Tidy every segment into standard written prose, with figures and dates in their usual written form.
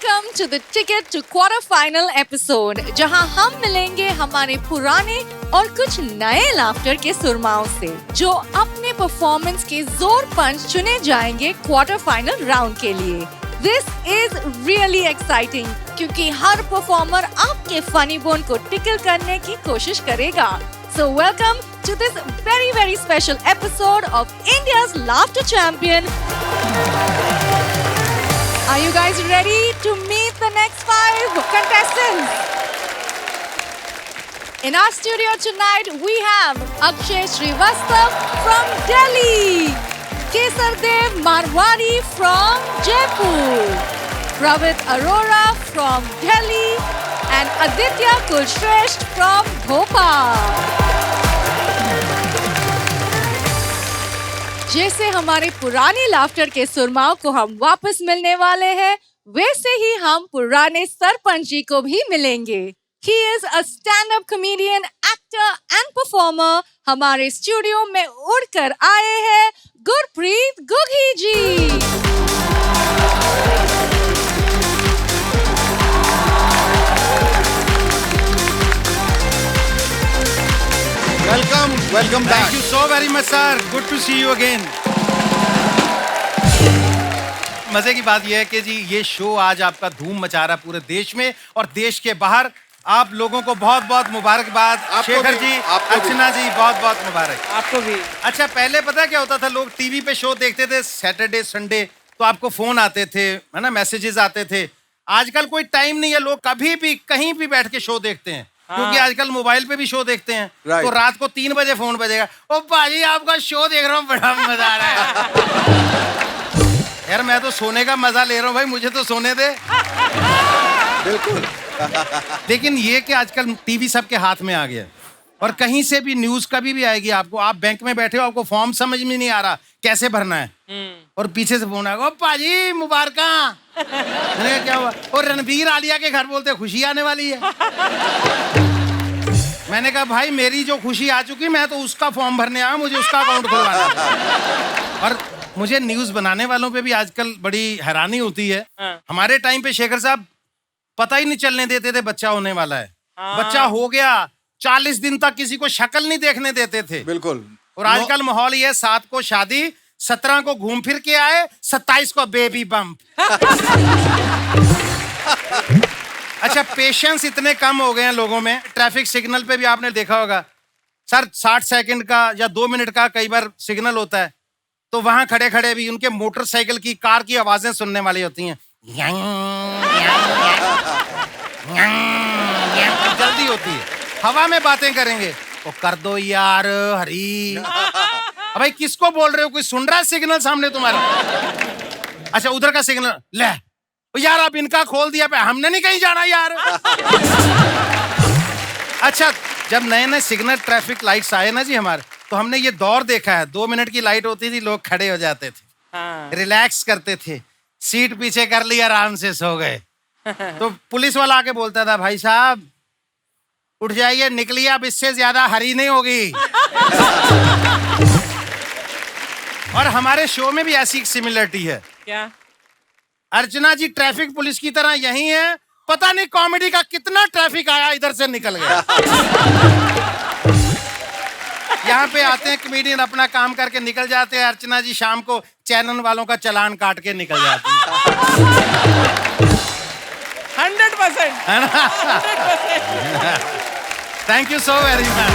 Welcome to the ticket to quarter final episode, जहां हम मिलेंगे हमारे पुराने और कुछ नए लाफ्टर के सुरमाओं से, जो अपने परफॉर्मेंस के जोर पंच चुने जाएंगे क्वार्टर फाइनल राउंड के लिए। दिस इज रियली एक्साइटिंग, क्योंकि हर परफॉर्मर आपके फनी बोन को टिकल करने की कोशिश करेगा। So welcome to this very special episode of India's Laughter Champion. Are you guys ready to meet the next 5 contestants? In our studio tonight, we have Akshay Srivastav from Delhi, Kesardev Marwari from Jaipur, Pravit Arora from Delhi, and Aditya Kulshresht from Bhopal. जैसे हमारे पुराने laughter के सुरमाओं को हम वापस मिलने वाले हैं, वैसे ही हम पुराने सरपंच जी को भी मिलेंगे। He is a stand-up comedian, actor and performer. हमारे स्टूडियो में उड़कर आए हैं गुरप्रीत गुगी जी। Welcome back. Thank you so very much, sir. Good to see you again. मजे की बात यह है कि जी ये शो आज आपका धूम मचा रहा है पूरे देश में और देश के बाहर। आप लोगों को बहुत बहुत मुबारकबाद। शेखर जी, अर्चना जी, बहुत बहुत मुबारक। आपको भी। अच्छा, पहले पता क्या होता था, लोग टीवी पे शो देखते थे सैटरडे संडे, तो आपको फोन आते थे, है ना, मैसेजेस आते थे। आजकल कोई टाइम नहीं है, लोग कभी भी कहीं भी बैठ के शो देखते हैं। क्योंकि आजकल मोबाइल पे भी शो देखते हैं। तो रात को 3 बजे फोन बजेगा, ओ भाजी आपका शो देख रहा हूँ, बड़ा मजा आ रहा है। यार मैं तो सोने का मजा ले रहा हूँ भाई, मुझे तो सोने दे। बिल्कुल। लेकिन ये कि आजकल टीवी सबके हाथ में आ गया और कहीं से भी न्यूज कभी भी आएगी आपको। आप बैंक में बैठे हो, आपको फॉर्म समझ में नहीं आ रहा कैसे भरना है, और पीछे से फोन आएगा, ओ पाजी मुबारक। मैंने क्या हुआ? और रणबीर आलिया के घर बोलते खुशी आने वाली है। मैंने कहा भाई मेरी जो खुशी आ चुकी, मैं तो उसका फॉर्म भरने आया, मुझे उसका अकाउंट खुलवाना। और मुझे न्यूज बनाने वालों पे भी आजकल बड़ी हैरानी होती है। हमारे टाइम पे शेखर साहब पता ही नहीं चलने देते थे बच्चा होने वाला है। बच्चा हो गया, 40 दिन तक किसी को शक्ल नहीं देखने देते थे। बिल्कुल। और आजकल माहौल ये 7 को शादी, 17 को घूम फिर के आए, 27 को बेबी बम्प। अच्छा, पेशेंस इतने कम हो गए हैं लोगों में। ट्रैफिक सिग्नल पे भी आपने देखा होगा सर, 60 सेकंड का या 2 मिनट का कई बार सिग्नल होता है, तो वहां खड़े खड़े भी उनके मोटरसाइकिल की, कार की आवाजें सुनने वाली होती हैं। जल्दी होती है, हवा में बातें करेंगे, वो कर दो यार हरी। भाई किसको बोल रहे हो? कोई सुन रहा है सिग्नल सामने तुम्हारा? अच्छा, उधर का सिग्नल ले यार, अब इनका खोल दिया पे, हमने नहीं कहीं जाना यार। अच्छा, जब नए नए सिग्नल ट्रैफिक लाइट्स आए ना जी हमारे, तो हमने ये दौर देखा है। 2 मिनट की लाइट होती थी, लोग खड़े हो जाते थे, रिलैक्स करते थे, सीट पीछे कर ली, आराम से सो गए। तो पुलिस वाला आके बोलता था, भाई साहब उठ जाइए, निकलिए, अब इससे ज्यादा हरी नहीं होगी। और हमारे शो में भी ऐसी सिमिलरिटी है। क्या? अर्चना जी ट्रैफिक पुलिस की तरह यही है। पता नहीं कॉमेडी का कितना ट्रैफिक आया, इधर से निकल गया। यहाँ पे आते हैं कमेडियन, अपना काम करके निकल जाते हैं। अर्चना जी शाम को चैनल वालों का चालान काट के निकल जाती है। 100% है ना? 100%। Thank you so very much.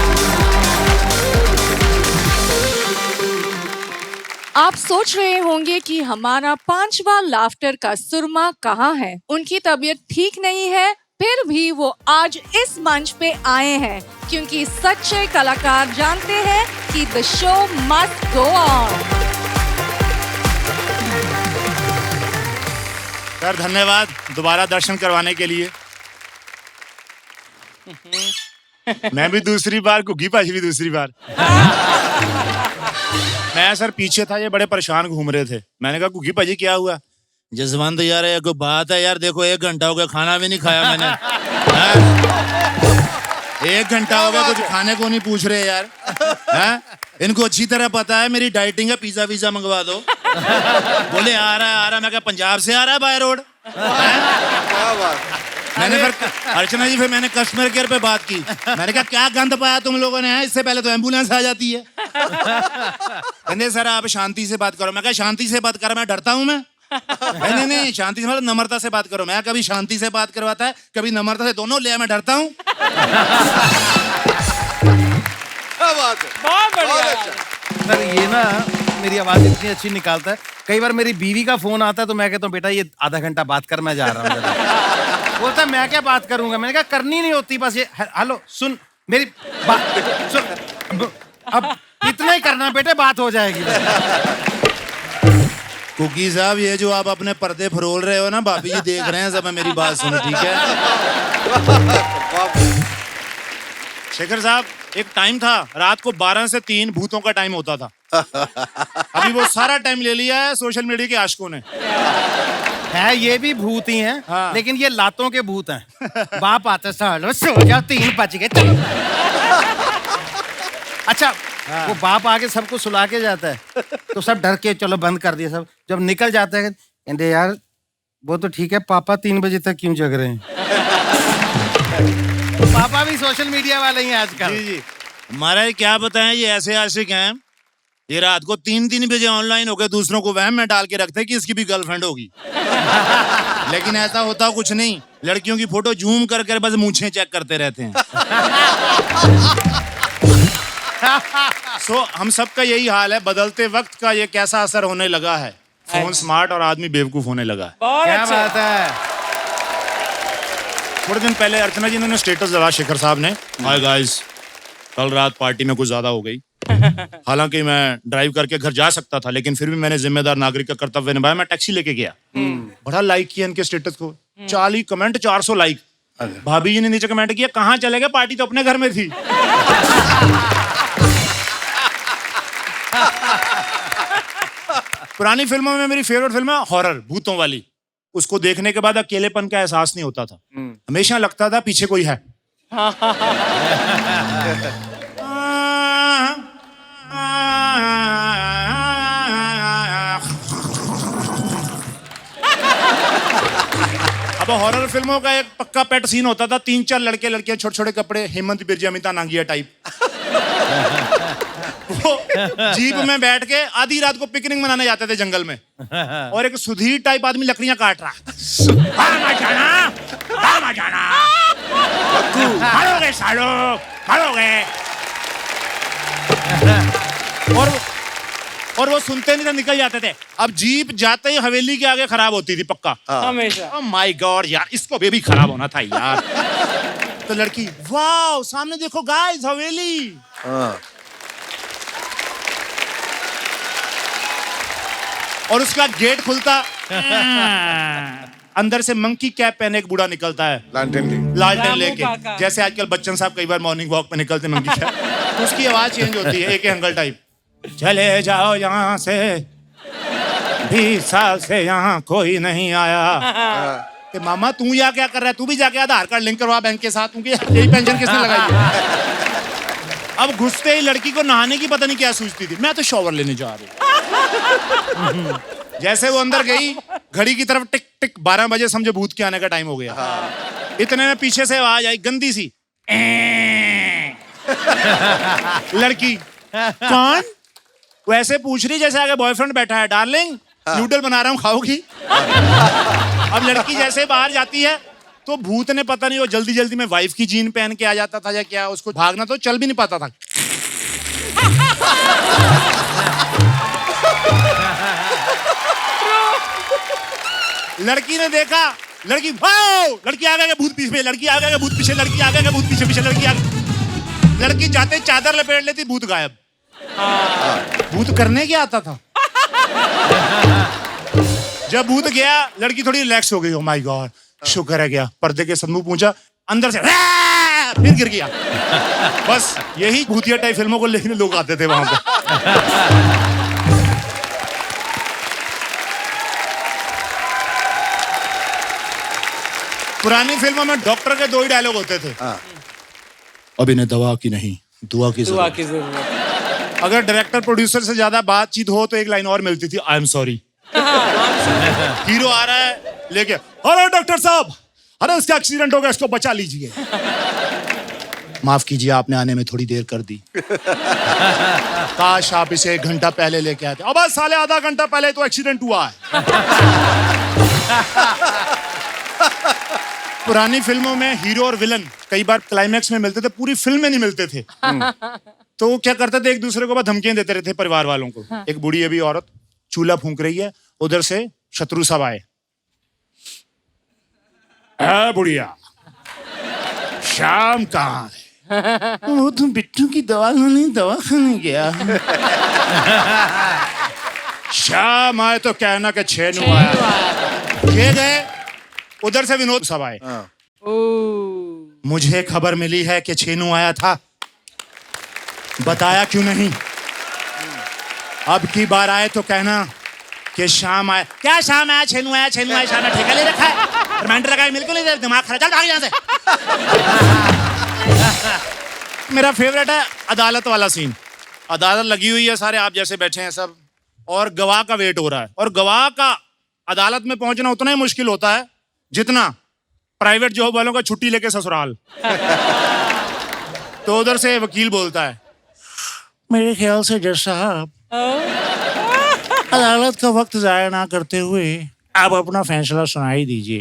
आप सोच रहे होंगे कि हमारा 5वां लाफ्टर का सुरमा कहाँ है। उनकी तबीयत ठीक नहीं है, फिर भी वो आज इस मंच पे आए हैं, क्योंकि सच्चे कलाकार जानते हैं कि the show must go on. Sir धन्यवाद दोबारा दर्शन करवाने के लिए। मैं भी दूसरी बार, गुग्गी भाजी भी दूसरी बार। मैं सर पीछे था, ये बड़े परेशान घूम रहे थे। मैंने कहा गुग्गी भाजी क्या हुआ? जसवंत यार ये कोई बात है यार, देखो 1 घंटा हो गया, खाना भी नहीं खाया मैंने। 1 घंटा हो गया, कुछ खाने को नहीं पूछ रहे यार। इनको अच्छी तरह पता है मेरी डाइटिंग है, पिज्जा वीजा मंगवा दो। बोले आ रहा है। मैं क्या पंजाब से आ रहा है बाय रोड? क्या बात। मैंने फिर अर्चना जी, फिर मैंने कस्टमर केयर पे बात की। मैंने कहा क्या गंद पाया तुम लोगों ने, इससे पहले तो एम्बुलेंस आ जाती है। कहते सर आप शांति से बात करो। मैं कहा शांति से बात कर, मैं डरता हूँ मैं? नहीं शांति से मतलब नम्रता से बात करो। मैं कभी शांति से बात करवाता है, कभी नम्रता से, दोनों ले, मैं डरता हूँ। क्या बात है, बहुत बहुत बढ़िया। अच्छा। सर ये ना मेरी आवाज इतनी अच्छी निकालता है, कई बार मेरी बीवी का फोन आता है तो मैं कहता हूँ बेटा ये आधा घंटा बात कर, मैं जा रहा हूँ। बोलता है मैं क्या बात करूंगा। मैंने कहा करनी नहीं होती, बस ये हेलो सुन मेरी बात सुन, अब इतना ही करना बेटे, बात हो जाएगी। कुकी साहब, ये जो आप अपने पर्दे फरोल रहे हो ना, भाभी जी देख रहे हैं सब, मेरी बात सुनो ठीक है? शेखर साहब, एक टाइम था रात को 12 से 3 भूतों का टाइम होता था। अभी वो सारा टाइम ले लिया है सोशल मीडिया के आशिकों ने। है ये भी भूत ही हैं, हाँ। लेकिन ये लातों के भूत हैं। बाप आता है, सालो सो जाओ, 3 बज गए, चलो। अच्छा वो बाप आके सबको सुला के जाता है तो सब डर के चलो बंद कर दिया सब। जब निकल जाता है कहते यार वो तो ठीक है, पापा 3 बजे तक क्यों जग रहे हैं? पापा भी सोशल मीडिया वाले ही हैं आजकल। जी महाराज क्या बताएं, ये ऐसे आशिक हैं, ये रात को 3-3 बजे ऑनलाइन होकर दूसरों को वहम में डाल के रखते हैं कि इसकी भी गर्लफ्रेंड होगी। लेकिन ऐसा होता कुछ नहीं, लड़कियों की फोटो जूम कर कर बस मूंछें चेक करते रहते हैं। हम सबका यही हाल है। बदलते वक्त का ये कैसा असर होने लगा है, फोन स्मार्ट और आदमी बेवकूफ होने लगा है। बहुत क्या अच्छा। बात है। थोड़े दिन पहले अर्चना जी ने स्टेटस डाला, शेखर साहब ने, हाय गाइस कल रात पार्टी में कुछ ज्यादा हो गई। हालांकि मैं ड्राइव करके घर जा सकता था, लेकिन फिर भी मैंने जिम्मेदार नागरिक का कर्तव्य निभाया, मैं टैक्सी लेके गया। बड़ा लाइक किया इनके स्टेटस को, 40 कमेंट, 400 लाइक। भाभी जी ने नीचे कमेंट किया, कहाँ चले गए, पार्टी तो अपने घर में थी। पुरानी फिल्मों में मेरी फेवरेट फिल्म है हॉरर, भूतों वाली। उसको देखने के बाद अकेलेपन का एहसास नहीं होता था, हमेशा लगता था पीछे कोई है। अब हॉरर फिल्मों का एक पक्का पेट सीन होता था, 3-4 लड़के लड़कियां छोटे छोटे कपड़े, हेमंत बिरजा, अमिता नांगिया टाइप। वो जीप में बैठ के आधी रात को पिकनिक मनाने जाते थे जंगल में, और एक सुधीर टाइप आदमी लकड़ियां काट रहा। जाना मारोगे सालो, मारोगे। और वो सुनते नहीं थे, निकल जाते थे। अब जीप जाते ही हवेली के आगे खराब होती थी पक्का। हमेशा। ओह माय गॉड यार, इसको भी खराब होना था यार। तो लड़की, वाओ सामने देखो गाइस हवेली। और उसका गेट खुलता, अंदर से मंकी कैप पहने एक बूढ़ा निकलता है, लालटेन रामू लेके, काका। जैसे आजकल बच्चन साहब कई बार मॉर्निंग वॉक पे निकलते मंकी कैप। तो उसकी आवाज चेंज होती है, एक अंकल टाइप, चले जाओ यहाँ से, 20 साल से यहाँ कोई नहीं आया। कि मामा तू यहाँ क्या कर रहा है, तू भी जाके आधार कार्ड लिंक करवा बैंक के साथ, क्योंकि यही पेंशन किसने लगाई है। अब घुसते ही लड़की को नहाने की पता नहीं क्या सूझती थी, मैं तो शॉवर लेने जा रही हूँ। जैसे वो अंदर गई, घड़ी की तरफ टिक टिक 12 बजे, समझो भूत के आने का टाइम हो गया। इतने में पीछे से आवाज आई गंदी सी, लड़की कौन, वैसे पूछ रही जैसे आगे बॉयफ्रेंड बैठा है, डार्लिंग नूडल बना रहा हूँ खाओगी। अब लड़की जैसे बाहर जाती है तो भूत ने पता नहीं वो जल्दी जल्दी में वाइफ की जीन पहन के आ जाता था या क्या, उसको भागना तो चल भी नहीं पाता था। लड़की ने देखा, लड़की वाओ, लड़की आ गया भूत पीछे, लड़की आ गया भूत पीछे, लड़की आ गया भूत पीछे पीछे, लड़की आ गई। लड़की जाते चादर लपेट लेती, भूत गायब। भूत करने क्या आता था। जब भूत गया लड़की थोड़ी रिलैक्स हो गई, ओ माय गॉड शुक्र है गया, पर्दे के सन्मुख पहुंचा, अंदर से फिर गिर गया। बस यही भूतिया टाइप फिल्मों को लेने लोग आते थे वहां पे। पुरानी फिल्मों में डॉक्टर के 2 ही डायलॉग होते थे, अब इन्हें दवा की नहीं दुआ की दुआ जरूरत। की जरूरत। अगर डायरेक्टर प्रोड्यूसर से ज्यादा बातचीत हो तो एक लाइन और मिलती थी, आई एम सॉरी। हीरो आ रहा है लेके, अरे डॉक्टर साहब, अरे इसका एक्सीडेंट हो गया, इसको बचा लीजिए। माफ कीजिए, आपने आने में थोड़ी देर कर दी। काश आप इसे 1 घंटा पहले लेके आते। अब साले आधा घंटा पहले तो एक्सीडेंट हुआ है। पुरानी फिल्मों में हीरो और विलन कई बार क्लाइमैक्स में मिलते थे, पूरी फिल्म में नहीं मिलते थे। तो वो क्या करते थे, एक दूसरे को बस धमकियां देते रहते परिवार वालों को। एक बूढ़ी अभी औरत चूल्हा फूंक रही है, उधर से शत्रु सब आए। बुढ़िया, शाम कहाँ है? वो तो बिट्टू की दवा लाने दवा खाने गया। शाम आए तो कहना कि छेनू आया। ये गए, उधर से विनोद सब आए। मुझे खबर मिली है कि छेनू आया था, बताया क्यों नहीं? अब की बार आए तो कहना कि शाम आया। क्या शाम आया? छेनू आया, छेनू आया। शाम ठेका ले रखा है, रिमाइंडर लगा के बिल्कुल नहीं, दिमाग खराब। चल भाग यहाँ से। मेरा फेवरेट है अदालत वाला सीन। अदालत लगी हुई है, सारे आप जैसे बैठे हैं सब, और गवाह का वेट हो रहा है। और गवाह का अदालत में पहुंचना उतना ही मुश्किल होता है जितना प्राइवेट जॉब वालों का छुट्टी लेके ससुराल। तो उधर से वकील बोलता है, मेरे ख्याल से जज साहब, अदालत का वक्त जाया ना करते हुए आप अपना फैसला सुनाई दीजिए।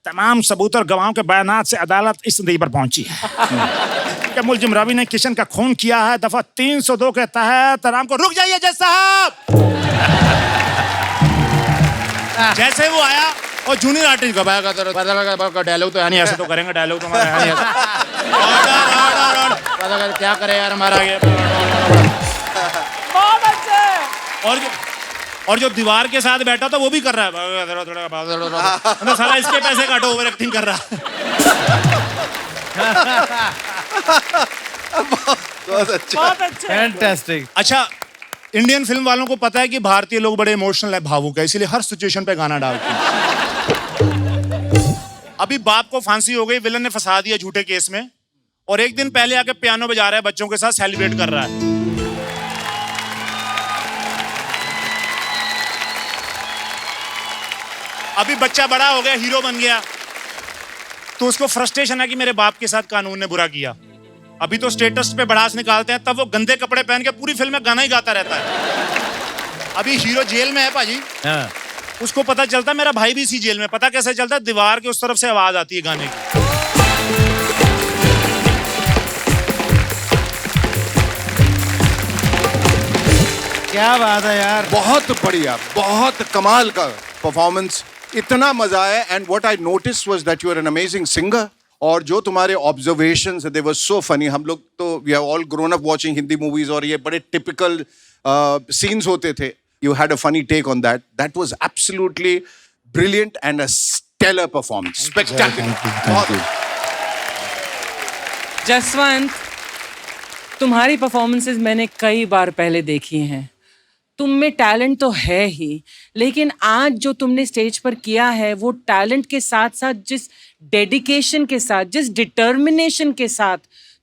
तमाम सबूत और गवाहों के बयानात से अदालत इस नतीजे पर पहुंची है कि मुलजिम रवि ने किशन का खून किया है। दफा 302 के तहत आराम को। रुक जाइए जज साहब। जैसे वो आया और जूनियर आर्टिस्ट का डायलॉग तो है नहीं, ऐसे तो करेंगे डायलॉग तो हमारा है नहीं। क्या करे यार हमारा ये। और जो दीवार के साथ बैठा था वो भी कर रहा है, साला इसके पैसे काटो, ओवर एक्टिंग कर रहा है। बहुत अच्छा, फैंटास्टिक। अच्छा, इंडियन फिल्म वालों को पता है कि भारतीय लोग बड़े इमोशनल है, भावुक है, इसीलिए हर सिचुएशन पे गाना डालते हैं। अभी बाप को फांसी हो गई, विलन ने फंसा दिया झूठे केस में, और एक दिन पहले आके पियानो बजा रहा है, बच्चों के साथ सेलिब्रेट कर रहा है। अभी बच्चा बड़ा हो गया, हीरो बन गया, तो उसको फ्रस्ट्रेशन है कि मेरे बाप के साथ कानून ने बुरा किया। अभी तो स्टेटस पे बड़ास निकालते हैं, तब वो गंदे कपड़े पहन के पूरी फिल्म में गाना ही गाता रहता है। अभी हीरो जेल में है पाजी, उसको पता चलता मेरा भाई भी इसी जेल में। पता कैसे चलता? दीवार के उस तरफ से आवाज आती है गाने की। क्या बात है यार, बहुत बढ़िया, बहुत कमाल का परफॉर्मेंस, इतना मजा आया। And what I notice was that you are an amazing singer, और जो तुम्हारे ऑब्जर्वेशंस दे वर सो फनी। हम लोग तो we have all grown up watching Hindi movies, और ये बड़े टिपिकल सीन्स होते थे। You had a funny take on that. That was absolutely brilliant and a stellar performance, spectacular. Jaswant, तुम्हारी परफॉर्मेंसेस मैंने कई बार पहले देखी हैं। तुम में टैलेंट तो है ही, लेकिन आज जो तुमने स्टेज पर किया है वो टैलेंट के साथ साथ जिस डेडिकेशन के साथ, जिस डिटर्मिनेशन के साथ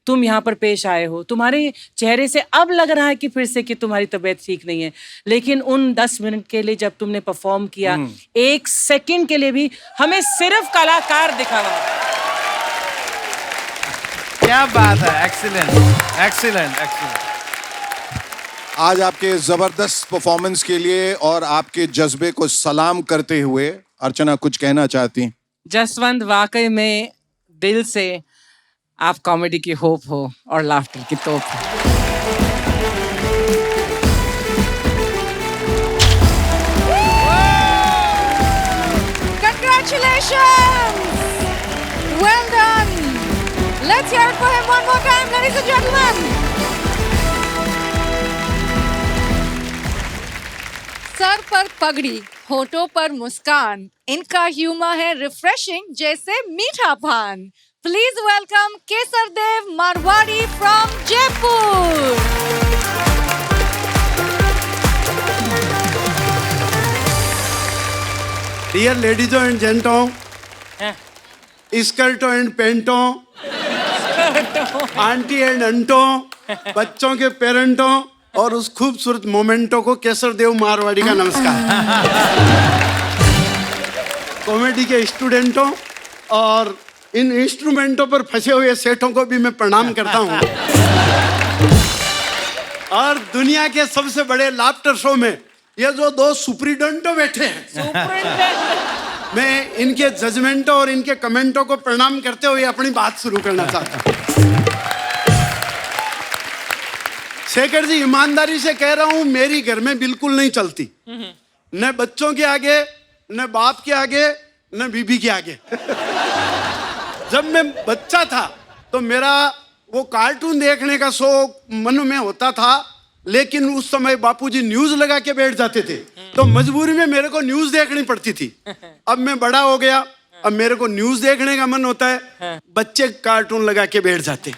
तुम यहाँ पर पेश आए हो, तुम्हारे चेहरे से अब लग रहा है कि फिर से कि तुम्हारी तबीयत ठीक नहीं है, लेकिन उन 10 मिनट के लिए जब तुमने परफॉर्म किया, 1 सेकंड के लिए भी हमें सिर्फ कलाकार दिखा हुआ। क्या बात है, एक्सीलेंट एक्सीलेंट एक्सीलेंट। आज आपके जबरदस्त परफॉर्मेंस के लिए और आपके जज्बे को सलाम करते हुए अर्चना कुछ कहना चाहती? जसवंत, वाकई में दिल से आप कॉमेडी की होप हो और लाफ्टर की तोप हो। Congratulations! Well done! Let's hear it for him one more time, ladies and gentlemen. Sir पर पगड़ी, होठों पर मुस्कान, इनका ह्यूमर है रिफ्रेशिंग जैसे मीठा पान। Please welcome Kesar Dev Marwari from Jaipur. Dear लेडीजों एंड जेंटों, स्कर्टों एंड पेंटों, आंटी एंड अंटों, बच्चों के पेरेंटों, और उस खूबसूरत मोमेंटो को केसर देव मारवाड़ी का नमस्कार। कॉमेडी के स्टूडेंटों और इन इंस्ट्रूमेंटों पर फंसे हुए सेठों को भी मैं प्रणाम करता हूँ। और दुनिया के सबसे बड़े लाफ्टर शो में ये जो दो सुपरिटेंडेंटों बैठे हैं, मैं इनके जजमेंटों और इनके कमेंटों को प्रणाम करते हुए अपनी बात शुरू करना चाहता हूँ। शेखर जी, ईमानदारी से कह रहा हूं, मेरी घर में बिल्कुल नहीं चलती, न बच्चों के आगे, न बाप के आगे, न बीबी के आगे। जब मैं बच्चा था तो मेरा वो कार्टून देखने का शौक मन में होता था, लेकिन उस समय बापूजी न्यूज लगा के बैठ जाते थे तो मजबूरी में मेरे को न्यूज देखनी पड़ती थी। अब मैं बड़ा हो गया, अब मेरे को न्यूज देखने का मन होता है, बच्चे कार्टून लगा के बैठ जाते।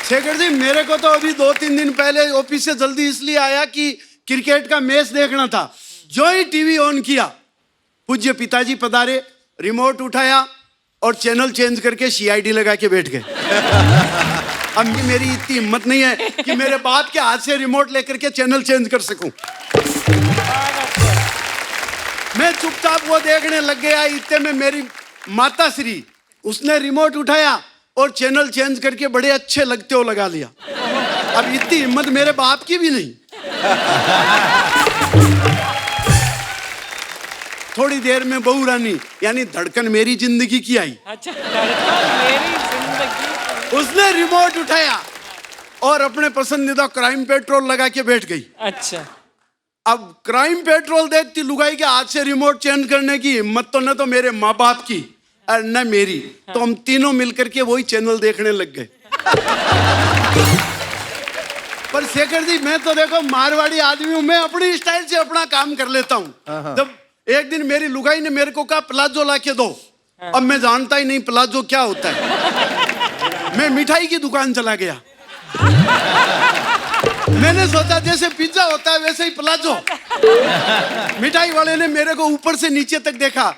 शेखर जी, मेरे को तो अभी 2-3 दिन पहले ऑफिस से जल्दी इसलिए आया कि क्रिकेट का मैच देखना था। जो ही टीवी ऑन किया, पूज्य पिताजी पधारे, रिमोट उठाया और चैनल चेंज करके सीआईडी लगा के बैठ गए। अब मेरी इतनी हिम्मत नहीं है कि मेरे बाप के हाथ से रिमोट लेकर के चैनल चेंज कर सकूं। मैं चुपचाप वो देखने लग गया। इतने में मेरी माता श्री, उसने रिमोट उठाया और चैनल चेंज करके बड़े अच्छे लगते हो लगा लिया। अब इतनी हिम्मत मेरे बाप की भी नहीं। थोड़ी देर में बहू रानी यानी धड़कन मेरी जिंदगी की आई। अच्छा, मेरी जिंदगी। उसने रिमोट उठाया और अपने पसंदीदा क्राइम पेट्रोल लगा के बैठ गई। अच्छा, अब क्राइम पेट्रोल देखती लुगाई के हाथ से रिमोट चेंज करने की हिम्मत तो न तो मेरे माँ बाप की और न मेरी। तो हम तीनों मिलकर के वही चैनल देखने लग गए। पर शेखर जी, मैं तो देखो मारवाड़ी आदमी हूं, मैं अपनी स्टाइल से अपना काम कर लेता हूं। जब एक दिन मेरी लुगाई ने मेरे को कहा प्लाजो ला के दो, अब मैं जानता ही नहीं प्लाजो क्या होता है। मैं मिठाई की दुकान चला गया। मैंने सोचा जैसे पिज्जा होता है वैसे ही प्लाजो। मिठाई वाले ने मेरे को ऊपर से नीचे तक देखा,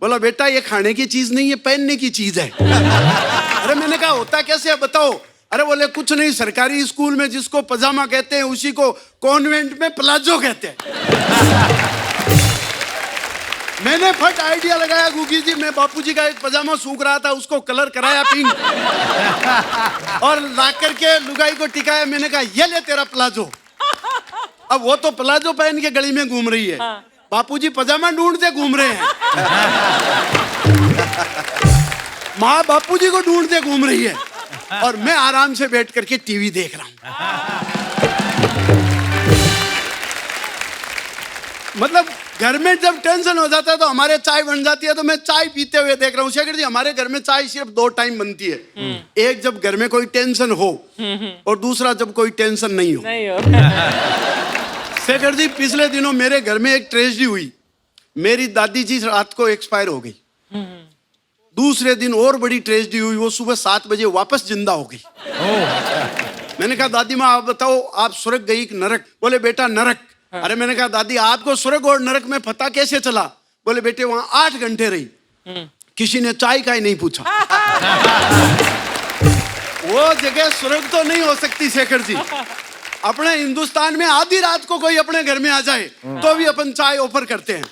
बोला बेटा ये खाने की चीज नहीं है, पहनने की चीज है। अरे मैंने कहा होता कैसे है बताओ। अरे बोले कुछ नहीं, सरकारी स्कूल में जिसको पजामा कहते हैं उसी को कॉन्वेंट में प्लाजो कहते हैं। मैंने फट आइडिया लगाया, गुगी जी मैं बापूजी का एक पजामा सूख रहा था, उसको कलर कराया पिंक और ला करके लुगाई को टिकाया। मैंने कहा ये ले तेरा प्लाजो। अब वो तो प्लाजो पहन के गली में घूम रही है, बापूजी पजामा ढूंढते घूम रहे हैं। माँ बापूजी को ढूंढते घूम रही है और मैं आराम से बैठ करके टीवी देख रहा हूं। मतलब घर में जब टेंशन हो जाता है तो हमारे चाय बन जाती है, तो मैं चाय पीते हुए देख रहा हूँ। शेखर जी, हमारे घर में चाय सिर्फ 2 टाइम बनती है, एक जब घर में कोई टेंशन हो और दूसरा जब कोई टेंशन नहीं हो। शेखर जी, पिछले दिनों मेरे घर में एक ट्रेजेडी हुई। मेरी दादी जी रात को एक्सपायर हो गई। दूसरे दिन और बड़ी ट्रेजेडी हुई, वो सुबह 7 बजे वापस जिंदा हो गई। मैंने कहा दादी माँ आप बताओ, आप स्वर्ग गई कि नरक? बोले बेटा नरक। अरे मैंने कहा दादी आपको स्वर्ग और नरक में पता कैसे चला? बोले बेटे वहां 8 घंटे रही, किसी ने चाय का ही नहीं पूछा। वो जगह स्वर्ग तो नहीं हो सकती शेखर जी। अपने हिंदुस्तान में आधी रात को कोई अपने घर में आ जाए तो भी अपन चाय ऑफर करते हैं।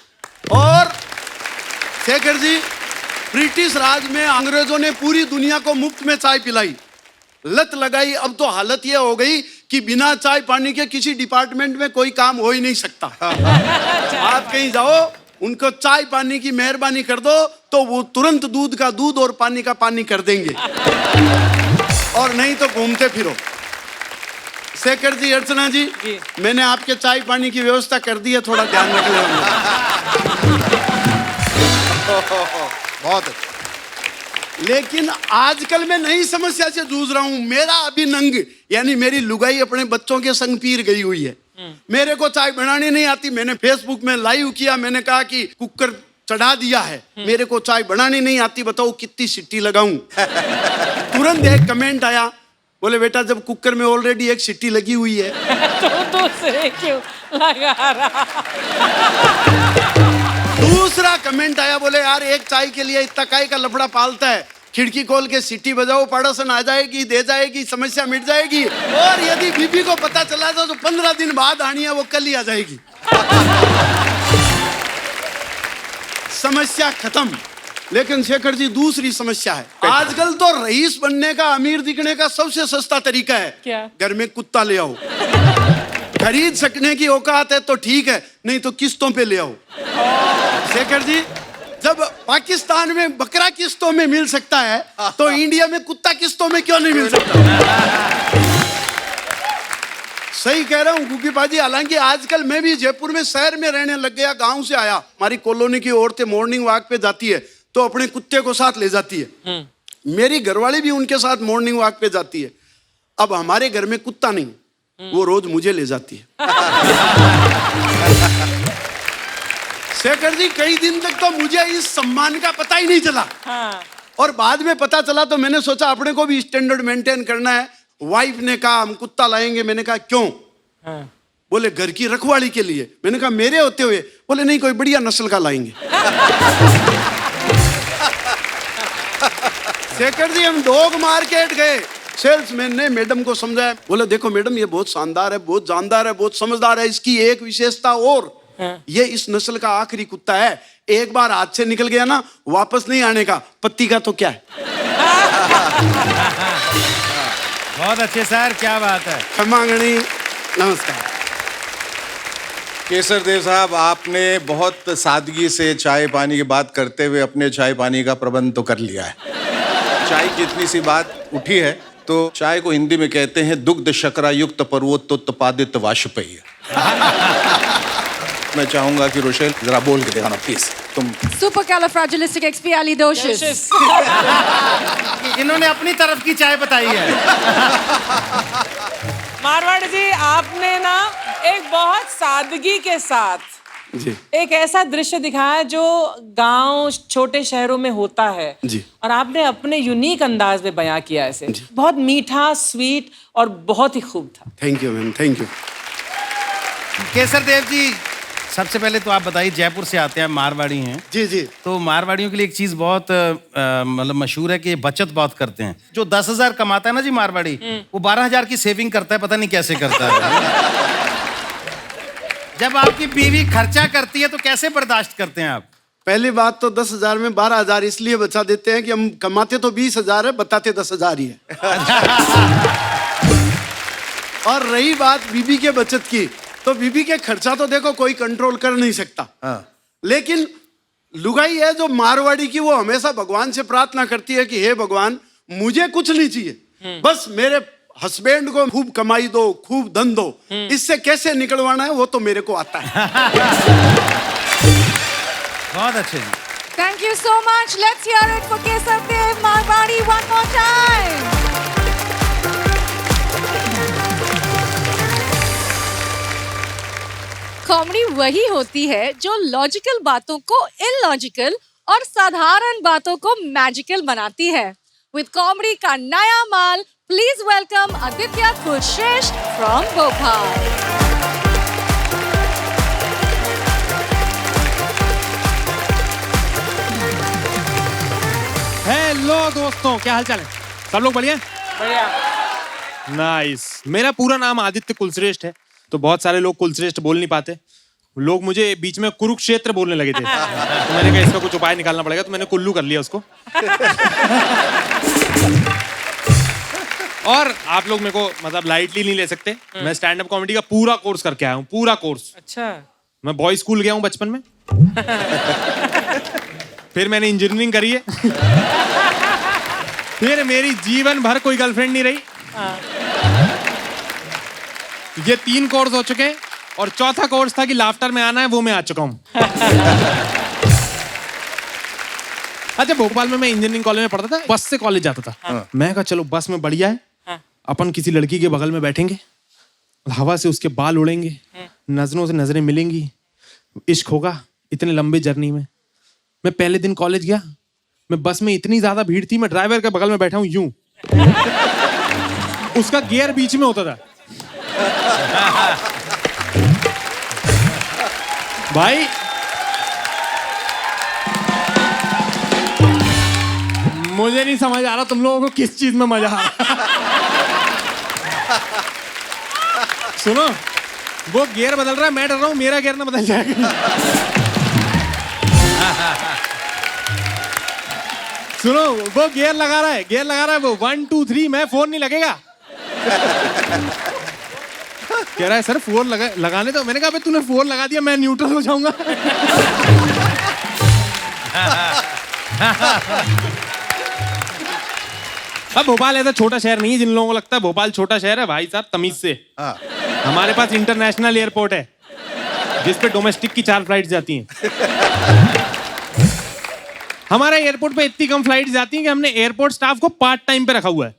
और शेखर जी, ब्रिटिश राज में अंग्रेजों ने पूरी दुनिया को मुफ्त में चाय पिलाई, लत लगाई। अब तो हालत यह हो गई कि बिना चाय पानी के किसी डिपार्टमेंट में कोई काम हो ही नहीं सकता। आप कहीं जाओ, उनको चाय पानी की मेहरबानी कर दो तो वो तुरंत दूध का दूध और पानी का पानी कर देंगे, और नहीं तो घूमते फिरो। शेखर जी, अर्चना जी, मैंने आपके चाय पानी की व्यवस्था कर दी है, थोड़ा ध्यान रख लेना। बहुत अच्छा। लेकिन आजकल मैं नई समस्या से जूझ रहा हूं। मेरा अभिनंग यानी मेरी लुगाई अपने बच्चों के संग पीर गई हुई है। मेरे को चाय बनानी नहीं आती। मैंने फेसबुक में लाइव किया, मैंने कहा कि कुकर चढ़ा दिया है, मेरे को चाय बनानी नहीं आती, बताओ कितनी सीटी लगाऊं। तुरंत एक कमेंट आया, बोले बेटा जब कुकर में ऑलरेडी एक सीटी लगी हुई है तो दूसरे क्यों लगा रहा? दूसरा कमेंट आया, बोले यार एक चाय के लिए इतना काय का लफड़ा पालता है, खिड़की खोल के सीटी बजाओ, पड़ोसन आ जाएगी, दे जाएगी, समस्या मिट जाएगी। और यदि बीबी को पता चला तो 15 दिन बाद आनी है, वो कल ही आ जाएगी। समस्या खत्म। लेकिन शेखर जी, दूसरी समस्या है। आजकल तो रईस बनने का, अमीर दिखने का सबसे सस्ता तरीका है क्या? घर में कुत्ता ले आओ। खरीद सकने की औकात है तो ठीक है, नहीं तो किस्तों पे ले आओ। शेखर जी, जब पाकिस्तान में बकरा किस्तों में मिल सकता है तो इंडिया में कुत्ता किस्तों में क्यों नहीं मिल सकता? सही कह रहा हूँ गुग्गी बाजी। हालांकि आजकल मैं भी जयपुर में शहर में रहने लग गया, गांव से आया। हमारी कॉलोनी की औरतें मॉर्निंग वॉक पे जाती है तो अपने कुत्ते को साथ ले जाती है। मेरी घरवाली भी उनके साथ मॉर्निंग वॉक पे जाती है। अब हमारे घर में कुत्ता नहीं, वो रोज मुझे ले जाती है। शेखर जी, कई दिन तक तो मुझे इस सम्मान का पता ही नहीं चला। और बाद में पता चला तो मैंने सोचा अपने को भी स्टैंडर्ड मेंटेन करना है। वाइफ ने कहा हम कुत्ता लाएंगे। मैंने कहा क्यों? बोले घर की रखवाली के लिए। मैंने कहा मेरे होते हुए? बोले नहीं, कोई बढ़िया नस्ल का लाएंगे। शेखर जी, हम डॉग मार्केट गए। सेल्समैन ने मैडम को समझाया। बोले देखो मैडम, ये बहुत शानदार है, बहुत जानदार है, बहुत समझदार है। इसकी एक विशेषता और, ये इस नस्ल का आखिरी कुत्ता है। एक बार हाथ से निकल गया ना, वापस नहीं आने का। पत्ती का तो क्या है। बहुत अच्छे सर, क्या बात है। क्षमा गणी, नमस्कार। केसर देव साहब, आपने बहुत सादगी से चाय पानी की बात करते हुए अपने चाय पानी का प्रबंध तो कर लिया है। चाय की इतनी सी बात उठी है तो चाय को हिंदी में कहते हैं दुग्ध शर्करा युक्त पर्वोत्पादित वाष्पेय। मैं चाहूंगा कि रोशेल जरा बोल के दिखाना प्लीज। तुम Supercalifragilisticexpialidocious। इन्होंने अपनी तरफ की चाय बताई है। मारवाड़ी जी, आपने ना एक बहुत सादगी के साथ जी एक ऐसा दृश्य दिखाया जो गांव, छोटे शहरों में होता है जी। और आपने अपने यूनिक अंदाज में बयां किया ऐसे। बहुत मीठा, स्वीट और बहुत ही खूब था। Thank you ma'am, thank you. Kesar Dev ji, सबसे पहले तो आप बताइए, जयपुर से आते हैं, मारवाड़ी हैं। जी जी। तो मारवाड़ियों के लिए एक चीज बहुत मतलब मशहूर है कि बचत बहुत करते हैं। जो 10,000 कमाता है ना जी मारवाड़ी, वो 12,000 की सेविंग करता है। पता नहीं कैसे करता है। जब आपकी बीवी खर्चा करती है तो कैसे बर्दाश्त करते हैं आप? पहली बात तो 10,000 में 12,000 इसलिए बचा देते हैं कि हम कमाते तो 20,000 है, बताते 10,000 ही है। और रही बात बीबी के बचत की, तो बीबी के खर्चा तो देखो कोई कंट्रोल कर नहीं सकता। लेकिन लुगाई है जो मारवाड़ी की, वो हमेशा भगवान से प्रार्थना करती है कि हे भगवान, मुझे कुछ नहीं चाहिए, बस मेरे हस्बैंड को खूब कमाई दो, खूब धन दो। इससे कैसे निकलवाना है वो तो मेरे को आता है। बहुत अच्छे जी। Thank you so much. Let's hear it for Kesar Dev Marwadi one more time. Comedy वही होती है जो लॉजिकल बातों को इलॉजिकल और साधारण बातों को मैजिकल बनाती है। विद कॉमेडी का नया माल, please welcome Aditya Kulshreshtha from Bhopal. Hello दोस्तों, क्या हाल चाल है? सब लोग बढ़िया? बढ़िया। नाइस। मेरा पूरा नाम आदित्य कुलश्रेष्ठ है, तो बहुत सारे लोग कुलश्रेष्ठ बोल नहीं पाते। लोग मुझे बीच में कुरुक्षेत्र बोलने लगे थे, तो मैंने कहा इसका कुछ उपाय निकालना पड़ेगा, तो मैंने कुल्लू कर लिया उसको। और आप लोग मेरे को मतलब लाइटली नहीं ले सकते। मैं स्टैंड अप कॉमेडी का पूरा कोर्स करके आया हूँ, पूरा कोर्स। अच्छा। मैं बॉय स्कूल गया हूँ बचपन में। फिर मैंने इंजीनियरिंग करी है। फिर मेरी जीवन भर कोई गर्लफ्रेंड नहीं रही। ये 3 कोर्स हो चुके हैं और चौथा कोर्स था कि लाफ्टर में आना है, वो मैं आ चुका हूँ। अच्छा, भोपाल में मैं इंजीनियरिंग कॉलेज में पढ़ता था, बस से कॉलेज जाता था। मैं कहा चलो बस में बढ़िया है, अपन किसी लड़की के बगल में बैठेंगे, हवा से उसके बाल उड़ेंगे, नजरों से नजरें मिलेंगी, इश्क होगा इतने लंबे जर्नी में। मैं पहले दिन कॉलेज गया, मैं बस में इतनी ज्यादा भीड़ थी, मैं ड्राइवर के बगल में बैठा हूं यूं। उसका गियर बीच में होता था। भाई मुझे नहीं समझ आ रहा तुम लोगों को किस चीज में मजा आ रहा है। सुनो, वो गियर बदल रहा है, मैं डर रहा हूँ मेरा गियर ना बदल जाएगा। सुनो, वो गियर लगा रहा है वो 1 2 3, मैं 4 नहीं लगेगा। कह रहा है सर 4 लगाने तो। मैंने कहा भाई तूने 4 लगा दिया, मैं न्यूट्रल हो जाऊंगा। अब भोपाल ऐसा छोटा शहर नहीं है जिन लोगों को लगता है भोपाल छोटा शहर है। भाई साहब तमीज से, हमारे पास इंटरनेशनल एयरपोर्ट है जिस पे डोमेस्टिक की 4 फ्लाइट्स जाती हैं। हमारे एयरपोर्ट पे इतनी कम फ्लाइट्स जाती हैं कि हमने एयरपोर्ट स्टाफ को पार्ट टाइम पे रखा हुआ है।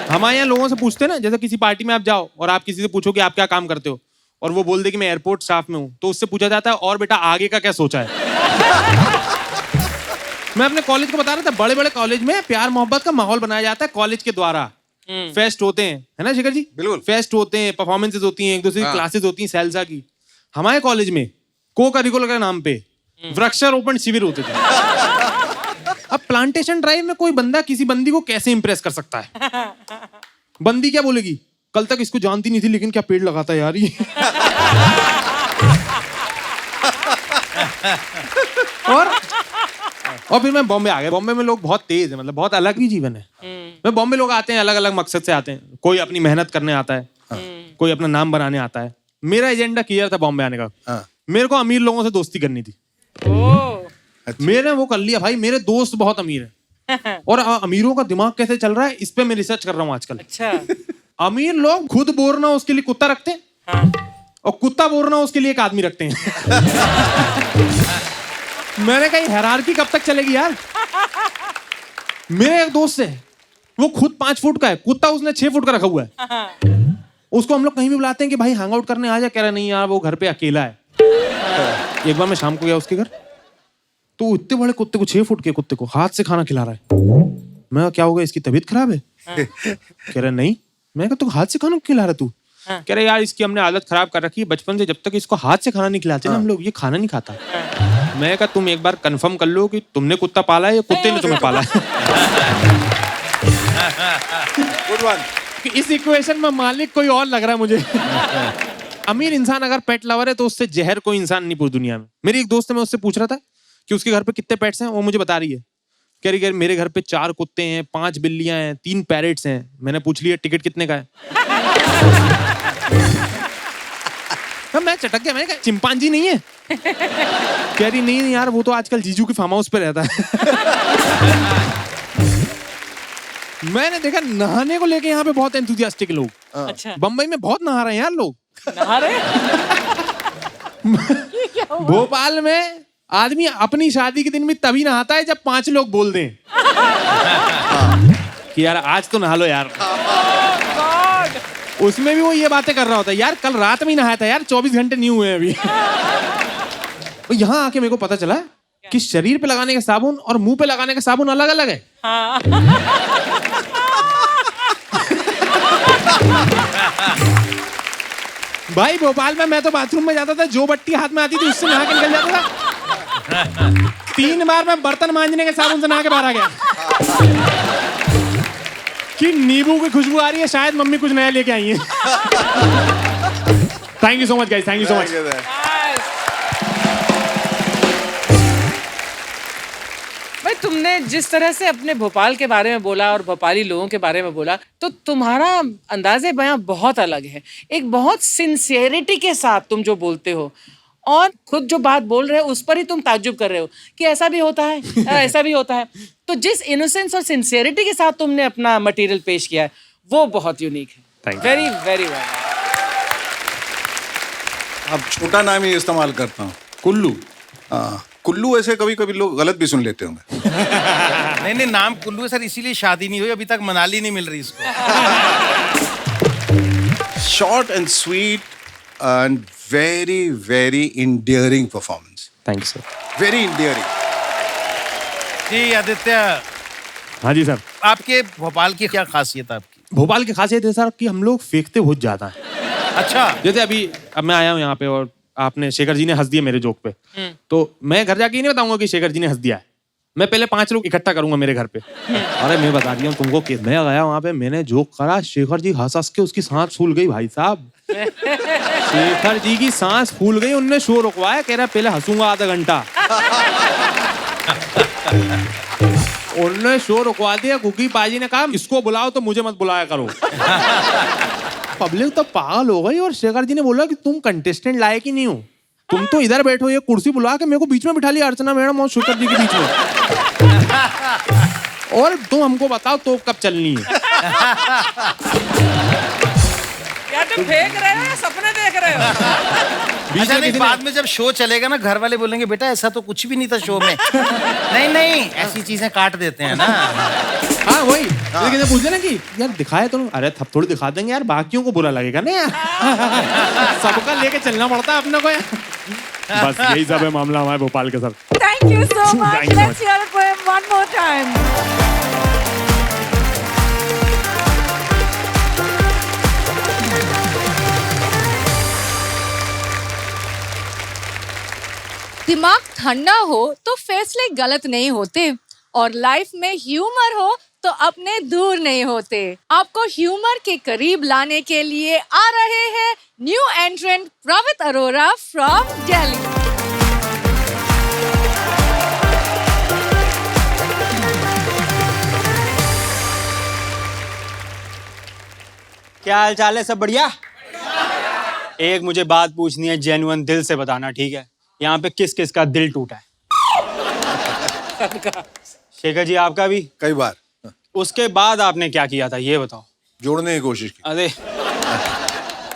हमारे यहाँ लोगों से पूछते हैं ना, जैसे किसी पार्टी में आप जाओ और आप किसी से पूछो कि आप क्या काम करते हो, और वो बोल दे कि मैं एयरपोर्ट स्टाफ में हूँ, तो उससे पूछा जाता है और बेटा आगे का क्या सोचा है। मैं अपने कॉलेज को बता रहा था, बड़े बड़े कॉलेज में प्यार मोहब्बत का माहौल बनाया जाता है कॉलेज के द्वारा। फेस्ट होते हैं, है ना शेखर जी? बिल्कुल। फेस्ट होते हैं, परफॉर्मेंसेज होती हैं, एक दूसरे की क्लासेस होती हैं सैलसा की। हमारे कॉलेज में को करिकुलर के नाम पे वृक्षारोपण शिविर होते थे। अब प्लांटेशन ड्राइव में कोई बंदा किसी बंदी को कैसे इंप्रेस कर सकता है? बंदी क्या बोलेगी, कल तक इसको जानती नहीं थी लेकिन क्या पेड़ लगाता है यार ये। और फिर मैं बॉम्बे आ गया। बॉम्बे में लोग बहुत तेज है, मतलब बहुत अलग ही जीवन है। मैं बॉम्बे लोग आते हैं अलग अलग मकसद से आते हैं। कोई अपनी मेहनत करने आता है, कोई अपना नाम बनाने आता है। मेरा एजेंडा क्लियर था बॉम्बे आने का। मेरे को अमीर लोगों से दोस्ती करनी थी। मैंने वो कर लिया भाई। मेरे दोस्त बहुत अमीर हैं और अमीरों का दिमाग कैसे चल रहा है इस पे मैं रिसर्च कर रहा हूँ आजकल। अच्छा। अमीर लोग खुद बोरना उसके लिए कुत्ता रखते हैं और कुत्ता बोरना उसके लिए एक आदमी रखते हैं। मैंने कहा हायरार्की कब तक चलेगी यार। मेरे एक दोस्त है, वो खुद 5 फुट का है, कुत्ता उसने 6 फुट का रखा हुआ है। उसको हम लोग कहीं भी बुलाते हैं कि भाई हैंग आउट करने आ जा, कह रहा नहीं यार वो घर पे अकेला है। एक बार मैं शाम को गया उसके घर, तो इतने बड़े कुत्ते को, 6 फुट के कुत्ते को हाथ से खाना खिला रहा है। मैं क्या हो गया, इसकी तबीयत खराब है? कह रहा नहीं। मैं कहा तू हाथ से खाना खिला रहा तू? कह रहा यार इसकी हमने आदत खराब कर रखी है बचपन से, जब तक इसको हाथ से खाना नहीं खिलाते ना हम लोग, ये खाना नहीं खाता। मैं कहा तुम एक बार कंफर्म कर लो कि तुमने कुत्ता पाला है या कुत्ते ने तुम्हें पाला है। Good one. इस इक्वेशन में मालिक कोई और लग रहा है मुझे। अमीर इंसान अगर पेट लवर है तो उससे जहर कोई इंसान नहीं पूरी दुनिया में। मेरी एक दोस्त है, मैं उससे पूछ रहा था कि उसके घर पे कितने पेट्स हैं, वो मुझे बता रही है। कह रही मेरे घर पे 4 कुत्ते हैं, 5 बिल्लियां हैं, 3 पैरेट्स हैं। मैंने पूछ लिया टिकट कितने का है? मैं चटक गया। मैंने कहा चिंपांजी नहीं है? कह रही नहीं यार वो तो आजकल जीजू के फार्म हाउस पे रहता है। मैंने देखा नहाने को लेके यहाँ पे बहुत एंथुसियास्टिक लोग। अच्छा। बम्बई में बहुत नहा रहे हैं यार लोग। नहा रहे? भोपाल में आदमी अपनी शादी के दिन भी तभी नहाता है जब 5 लोग बोल दें कि यार आज तो नहा लो यार। उसमें भी वो ये बातें कर रहा होता है, यार कल रात में ही नहाया था यार, 24 घंटे नहीं हुए अभी। यहाँ आके मेरे को पता चला कि शरीर पे लगाने का साबुन और मुंह पे लगाने का साबुन अलग अलग है। हाँ। भाई भोपाल में मैं तो बाथरूम में जाता था, जो बट्टी हाथ में आती थी उससे नहा के निकल जाता था। 3 बार मैं बर्तन मांजने के साबुन से नहा के बाहर आ गया कि नींबू की खुशबू आ रही है, शायद मम्मी कुछ नया लेके आई है। Thank you so much guys, thank you so much. भाई तुमने जिस तरह से अपने भोपाल के बारे में बोला और भोपाली लोगों के बारे में बोला, तो तुम्हारा अंदाजे बयां बहुत अलग है। एक बहुत सिंसियरिटी के साथ तुम जो बोलते हो और खुद जो बात बोल रहे हो उस पर ही तुम ताज्जुब कर रहे हो कि ऐसा भी होता है, ऐसा भी होता है। तो जिस इनोसेंस और सिंसियरिटी के साथ तुमने अपना मटेरियल पेश किया है वो बहुत यूनिक है। Very very well. अब छोटा नाम ही इस्तेमाल करता हूँ, कुल्लू। कुल्लू ऐसे कभी कभी लोग गलत भी सुन लेते होंगे। नहीं नाम कुल्लू है सर, इसीलिए शादी नहीं हुई अभी तक, मनाली नहीं मिल रही इसको। Short and sweet and very very endearing performance. Thank you sir. Very endearing. जी आदित्य। हाँ जी सर। आपके भोपाल की क्या खासियत है आपकी? भोपाल की खासियत है सर कि हम लोग फेंकते बहुत ज्यादा है। अच्छा। जैसे अभी अब मैं आया हूँ यहाँ पे और आपने शेखर जी ने हंस दिया मेरे जोक पे, तो मैं घर जाके ही नहीं बताऊंगा कि शेखर जी ने हंस दिया है। मैं पहले 5 लोग इकट्ठा करूंगा मेरे घर पे। अरे मैं बता रही हूँ तुमको कि मैं गया वहां पे, मैंने जो करा, शेखर जी हंस हंस के उसकी सांस फूल गई भाई साहब। शेखर जी की सांस फूल गई, उनने शो रुकवाया, कह रहा पहले हंसूंगा आधा घंटा। उन्होंने शो रुकवा दिया। कुकी पाजी ने कहा इसको बुलाओ तो मुझे मत बुलाया करो। पब्लिक तो पागल हो गई और शेखर जी ने बोला कि तुम कंटेस्टेंट लायक ही नहीं हो, तुम तो इधर बैठो, ये कुर्सी बुला के मेरे को बीच में बिठा लिया, अर्चना मैडम और शेखर जी के बीच में। और तुम हमको बताओ तो कब चलनी है। क्या तुम फेंक रहे हो या सपने देख रहे हो? अच्छा नहीं, बाद में जब शो चलेगा ना, घर वाले बोलेंगे बेटा ऐसा तो कुछ भी नहीं था शो में। नहीं नहीं, ऐसी चीजें काट देते हैं ना। हाँ वही, लेकिन जब पूछे ना कि यार दिखाए तो, अरे थप थोड़ी दिखा देंगे यार, बाकियों को बुरा लगेगा ना यार। सबका लेके चलना पड़ता है अपने को यार। बस यही सब है मामला हमारे भोपाल के साथ। Thank you so much. Thank you Let's hear it for him one more time. दिमाग ठंडा हो तो फैसले गलत नहीं होते, और लाइफ में ह्यूमर हो तो अपने दूर नहीं होते। आपको ह्यूमर के करीब लाने के लिए आ रहे हैं new entrant Pravit Arora from Delhi. क्या हाल चाल है? सब बढ़िया? एक मुझे बात पूछनी है, जेन्युइन दिल से बताना, ठीक है? यहाँ पे किस किस का दिल टूटा है? शेखर जी आपका भी? कई बार। उसके बाद आपने क्या किया था ये बताओ। जोड़ने की कोशिश की। अरे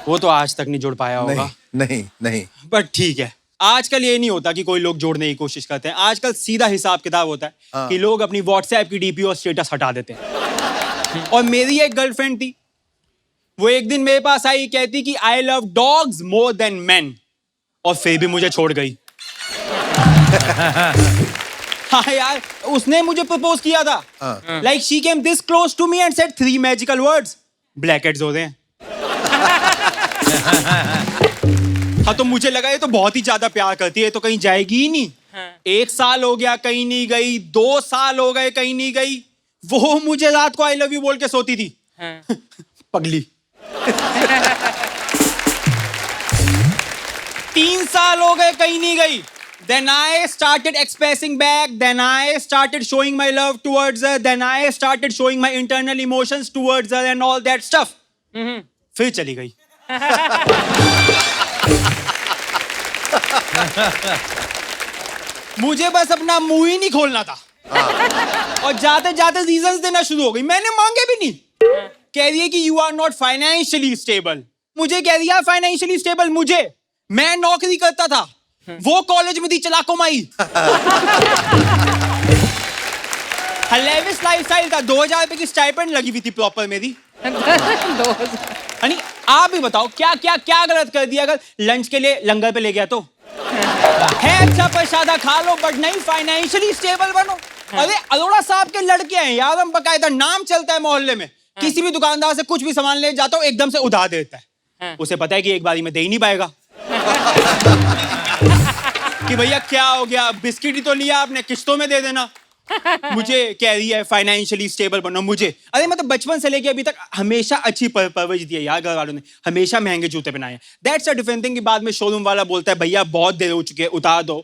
वो तो आज तक नहीं जुड़ पाया होगा। नहीं नहीं। बट ठीक है, आजकल ये नहीं होता कि कोई लोग जोड़ने की कोशिश करते हैं, आजकल सीधा हिसाब किताब होता है कि लोग अपनी व्हाट्सएप की डीपी और स्टेटस हटा देते हैं। और मेरी एक गर्लफ्रेंड थी, वो एक दिन मेरे पास आई, कहती कि I love dogs more than man, और फिर भी मुझे छोड़ गई। हाँ यार, उसने मुझे प्रपोज किया था। Like she came this close to me and said 3 magical words, black heads हो रहे हैं। हाँ तो मुझे लगा ये तो बहुत ही ज्यादा प्यार करती है, तो कहीं जाएगी ही नहीं। 1 साल हो गया कहीं नहीं गई, 2 साल हो गए कहीं नहीं गई, वो मुझे रात को आई लव यू बोल के सोती थी। पगली। 3 साल हो गए कहीं नहीं गई। Then I started expressing back. Then I started showing my love towards her. Then I started showing my internal emotions towards her and all that stuff. फिर चली गई। मुझे बस अपना मुंह ही नहीं खोलना था। और जाते जाते रीजंस देना शुरू हो गई। मैंने मांगे भी नहीं। कह रही है कि you are not financially stable. मुझे कह दिया फाइनेंशियली स्टेबल मुझे, मैं नौकरी करता था, वो कॉलेज में थी चलाको माई। लेविश लाइफस्टाइल था, 2000 रुपए की स्टाइपेंड लगी हुई थी प्रॉपर मेरी। आप भी बताओ क्या क्या क्या गलत कर दिया? अगर लंच के लिए लंगर पे ले गया तो है अच्छा प्रसादा खा लो, बट नहीं फाइनेंशियली स्टेबल बनो। अरे अरोड़ा साहब के लड़के हैं यार, हम बकायदा नाम चलता है मोहल्ले में। किसी भी दुकानदार से कुछ भी सामान ले जाता हूँ, एकदम से उधार देता है। उसे पता है कि एक बारी में दे ही नहीं पाएगा। कि भैया क्या हो गया, बिस्किट ही तो लिया आपने, किस्तों में दे देना। मुझे कह रही है फाइनेंशियली स्टेबल बनो मुझे। अरे मतलब बचपन से लेके अभी तक हमेशा अच्छी परवरिश दी है यार, घर वालों ने हमेशा महंगे जूते पहनाए हैं। दैट्स अ डिफरेंट थिंग कि बाद में शोरूम वाला बोलता है भैया बहुत देर हो चुकी है उतार दो।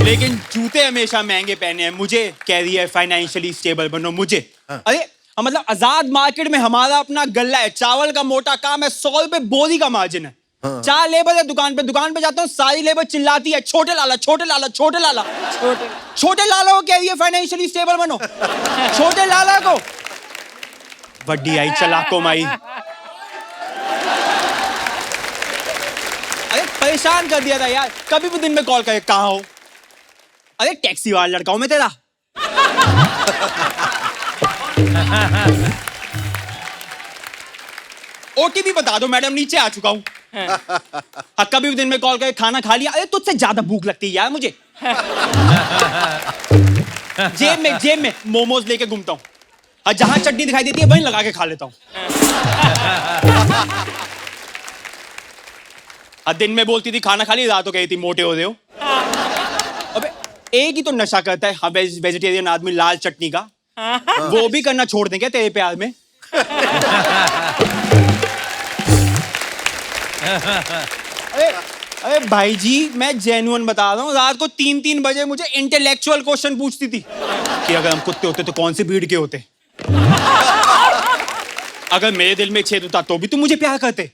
लेकिन जूते हमेशा महंगे पहने हैं। मुझे कह रही है फाइनेंशियली स्टेबल बनो मुझे। अरे मतलब आजाद मार्केट में हमारा अपना गल्ला है, चावल का मोटा काम है, 100 रुपए बोरी का मार्जिन है। 4 लेबर है दुकान पे जाता हूँ, सारी लेबर चिल्लाती है छोटे लाला छोटे लाला छोटे लाला। छोटे लाला को कह रही है फाइनेंशियली स्टेबल बनो। छोटे लाला को वड्डी आई चलाको माई। अरे परेशान कर दिया था यार, कभी भी दिन में कॉल करे कहाँ हो। अरे टैक्सी वाला लड़का हूं मैं तेरा। ओटीपी बता दो मैडम, नीचे आ चुका हूं। कभी भी दिन में कॉल करके खाना खा लिया। अरे तुझसे ज्यादा भूख लगती है यार मुझे। जेब में मोमोज लेके घूमता हूँ, और जहां चटनी दिखाई देती है वहीं लगा के खा लेता हूँ। दिन में बोलती थी खाना खा लिया, रात को कहती थी मोटे हो रहे हो। अबे एक ही तो नशा करता है हाँ वेजिटेरियन आदमी, लाल चटनी का। वो भी करना छोड़ देंगे तेरे प्यार में? अरे भाई जी, मैं जेन्युइन बता रहा हूँ, रात को 3-3 बजे मुझे इंटेलेक्चुअल क्वेश्चन पूछती थी कि अगर हम कुत्ते होते तो कौन सी ब्रीड के होते, अगर मेरे दिल में छेद होता तो भी तुम मुझे प्यार करते।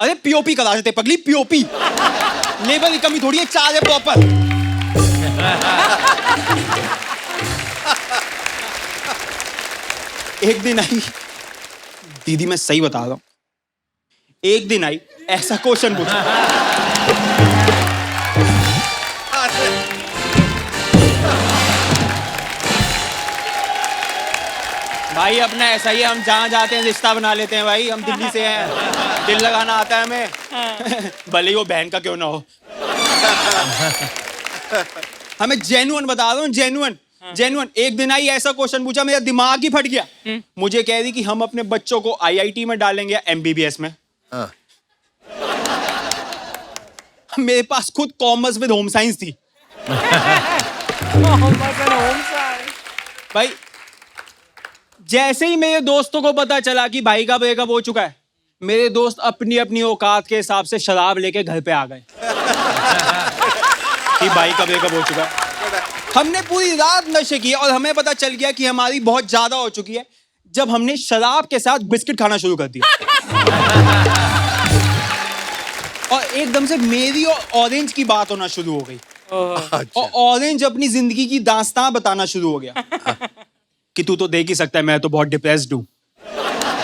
अरे पीओपी करा देते पगली, पीओपी। लेबर की कमी थोड़ी है, 4 है प्रॉपर। एक दिन आई दीदी, मैं सही बता रहा हूँ, एक दिन आई ऐसा क्वेश्चन पूछा, भाई अपना ऐसा ही है, हम जहाँ जाते हैं रिश्ता बना लेते हैं भाई, हम दिल्ली से हैं, दिल लगाना आता है हमें, भले ही वो बहन का क्यों ना हो। हमें जेन्युइन बता रहा हूँ, जेन्युइन। एक दिन आई ऐसा क्वेश्चन पूछा, मेरा दिमाग ही फट गया। मुझे कह रही कि हम अपने बच्चों को आईआईटी में डालेंगे या एमबीबीएस में। मेरे पास खुद कॉमर्स विद होम साइंस थी। भाई जैसे ही मेरे दोस्तों को पता चला कि भाई का ब्रेकअप हो चुका है, मेरे दोस्त अपनी अपनी औकात के हिसाब से शराब लेके घर पे आ गए कि भाई का ब्रेकअप हो चुका है। हमने पूरी रात नशे किए और हमें पता चल गया कि हमारी बहुत ज्यादा हो चुकी है जब हमने शराब के साथ बिस्किट खाना शुरू कर दिया। और एकदम से मेरी और ऑरेंज की बात होना शुरू हो गई। और ऑरेंज अपनी जिंदगी की दास्तां बताना शुरू हो गया कि तू तो देख ही सकता है, मैं तो बहुत डिप्रेस्ड हूं,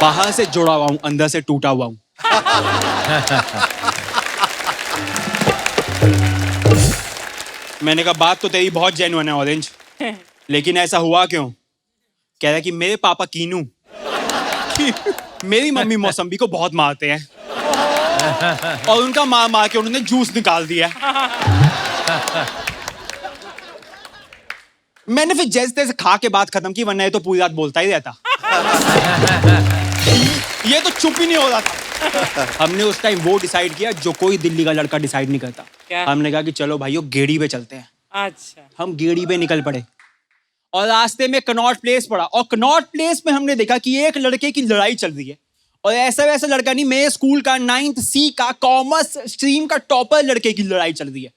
बाहर से जुड़ा हुआ हूं, अंदर से टूटा हुआ हूं। मैंने कहा बात तो तेरी बहुत जेन्युइन है ऑरेंज, लेकिन ऐसा हुआ क्यों? कह रहा है कि मेरे पापा कीनू मेरी मम्मी मौसम्बी को बहुत मारते हैं और उनका मार के उन्होंने जूस निकाल दिया। मैंने फिर जैसे तैसे खा के बात खत्म की, वरना ये तो पूरी रात बोलता ही रहता। ये तो चुप ही नहीं हो रहा था। हमने उस टाइम वो डिसाइड किया जो कोई दिल्ली का लड़का डिसाइड नहीं करता। क्या? हमने कहा कि चलो भाइयों गेड़ी पे चलते हैं। अच्छा। हम गेड़ी पे निकल पड़े और रास्ते में कनॉट प्लेस पड़ा, और कनॉट प्लेस में हमने देखा कि एक लड़के की लड़ाई चल रही है। और ऐसा वैसा लड़का नहीं, मेरे स्कूल का 9th C का कॉमर्स स्ट्रीम का टॉपर लड़के की लड़ाई चल रही है।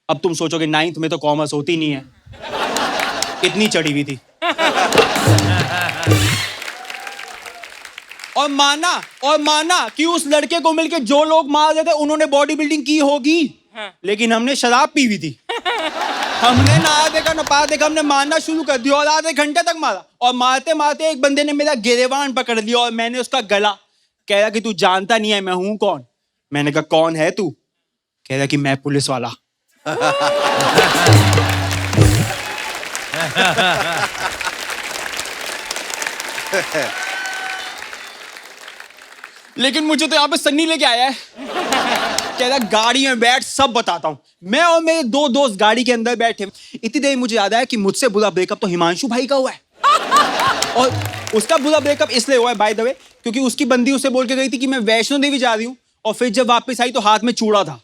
अब तुम सोचोगे 9th में तो कॉमर्स होती नहीं है, इतनी चढ़ी हुई थी। और माना कि उस लड़के को मिलके जो लोग मार रहे थे उन्होंने बॉडी बिल्डिंग की होगी, लेकिन हमने शराब पी हुई थी। हमने ना देखा ना पा देखा, हमने मारना शुरू कर दिया और आधे घंटे तक मारा। और मारते मारते एक बंदे ने मेरा गिरेबान पकड़ लिया और मैंने उसका गला। कह रहा कि तू जानता नहीं है मैं हूं कौन। मैंने कहा कौन है तू? कह रहा कि मैं पुलिस वाला। लेकिन मुझे तो यहाँ पे सन्नी लेके आया है। कह रहा गाड़ी में बैठ सब बताता हूँ। मैं और मेरे 2 दोस्त गाड़ी के अंदर बैठे, इतनी देर मुझे याद आया कि मुझसे बुरा ब्रेकअप तो हिमांशु भाई का हुआ है। और उसका बुरा ब्रेकअप इसलिए हुआ है बाय द वे, क्योंकि उसकी बंदी उसे बोल के गई थी कि मैं वैष्णो देवी जा रही हूँ, और फिर जब वापस आई तो हाथ में चूड़ा था।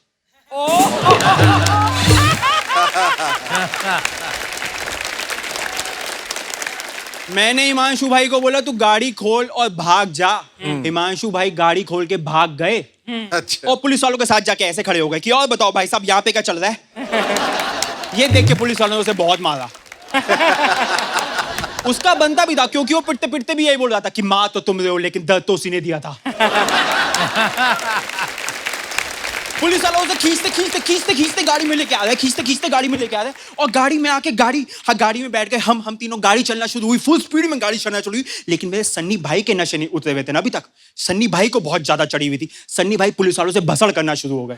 मैंने हिमांशु भाई को बोला तू गाड़ी खोल और भाग जा। हिमांशु भाई गाड़ी खोल के भाग गए। अच्छा। और पुलिस वालों के साथ जाके ऐसे खड़े हो गए कि और बताओ भाई साहब यहाँ पे क्या चल रहा है। ये देख के पुलिस वालों ने उसे बहुत मारा। उसका बनता भी था, क्योंकि वो पिटते पिटते भी यही बोल रहा था कि माँ तो तुम रहे हो लेकिन दर्द तो उसी ने दिया था। पुलिस वालों से खींचते गाड़ी में लेके आ रहे, खींचते गाड़ी में लेके आ रहे। और गाड़ी में आके गाड़ी में बैठ गए हम तीनों। गाड़ी चलना शुरू हुई, फुल स्पीड में गाड़ी चलना शुरू हुई। लेकिन मेरे सन्नी भाई के नशे नहीं उतरे हुए थे ना अभी तक। सन्नी भाई को बहुत ज्यादा चढ़ी हुई थी। सन्नी भाई पुलिस वालों से भसड़ करना शुरू हो गए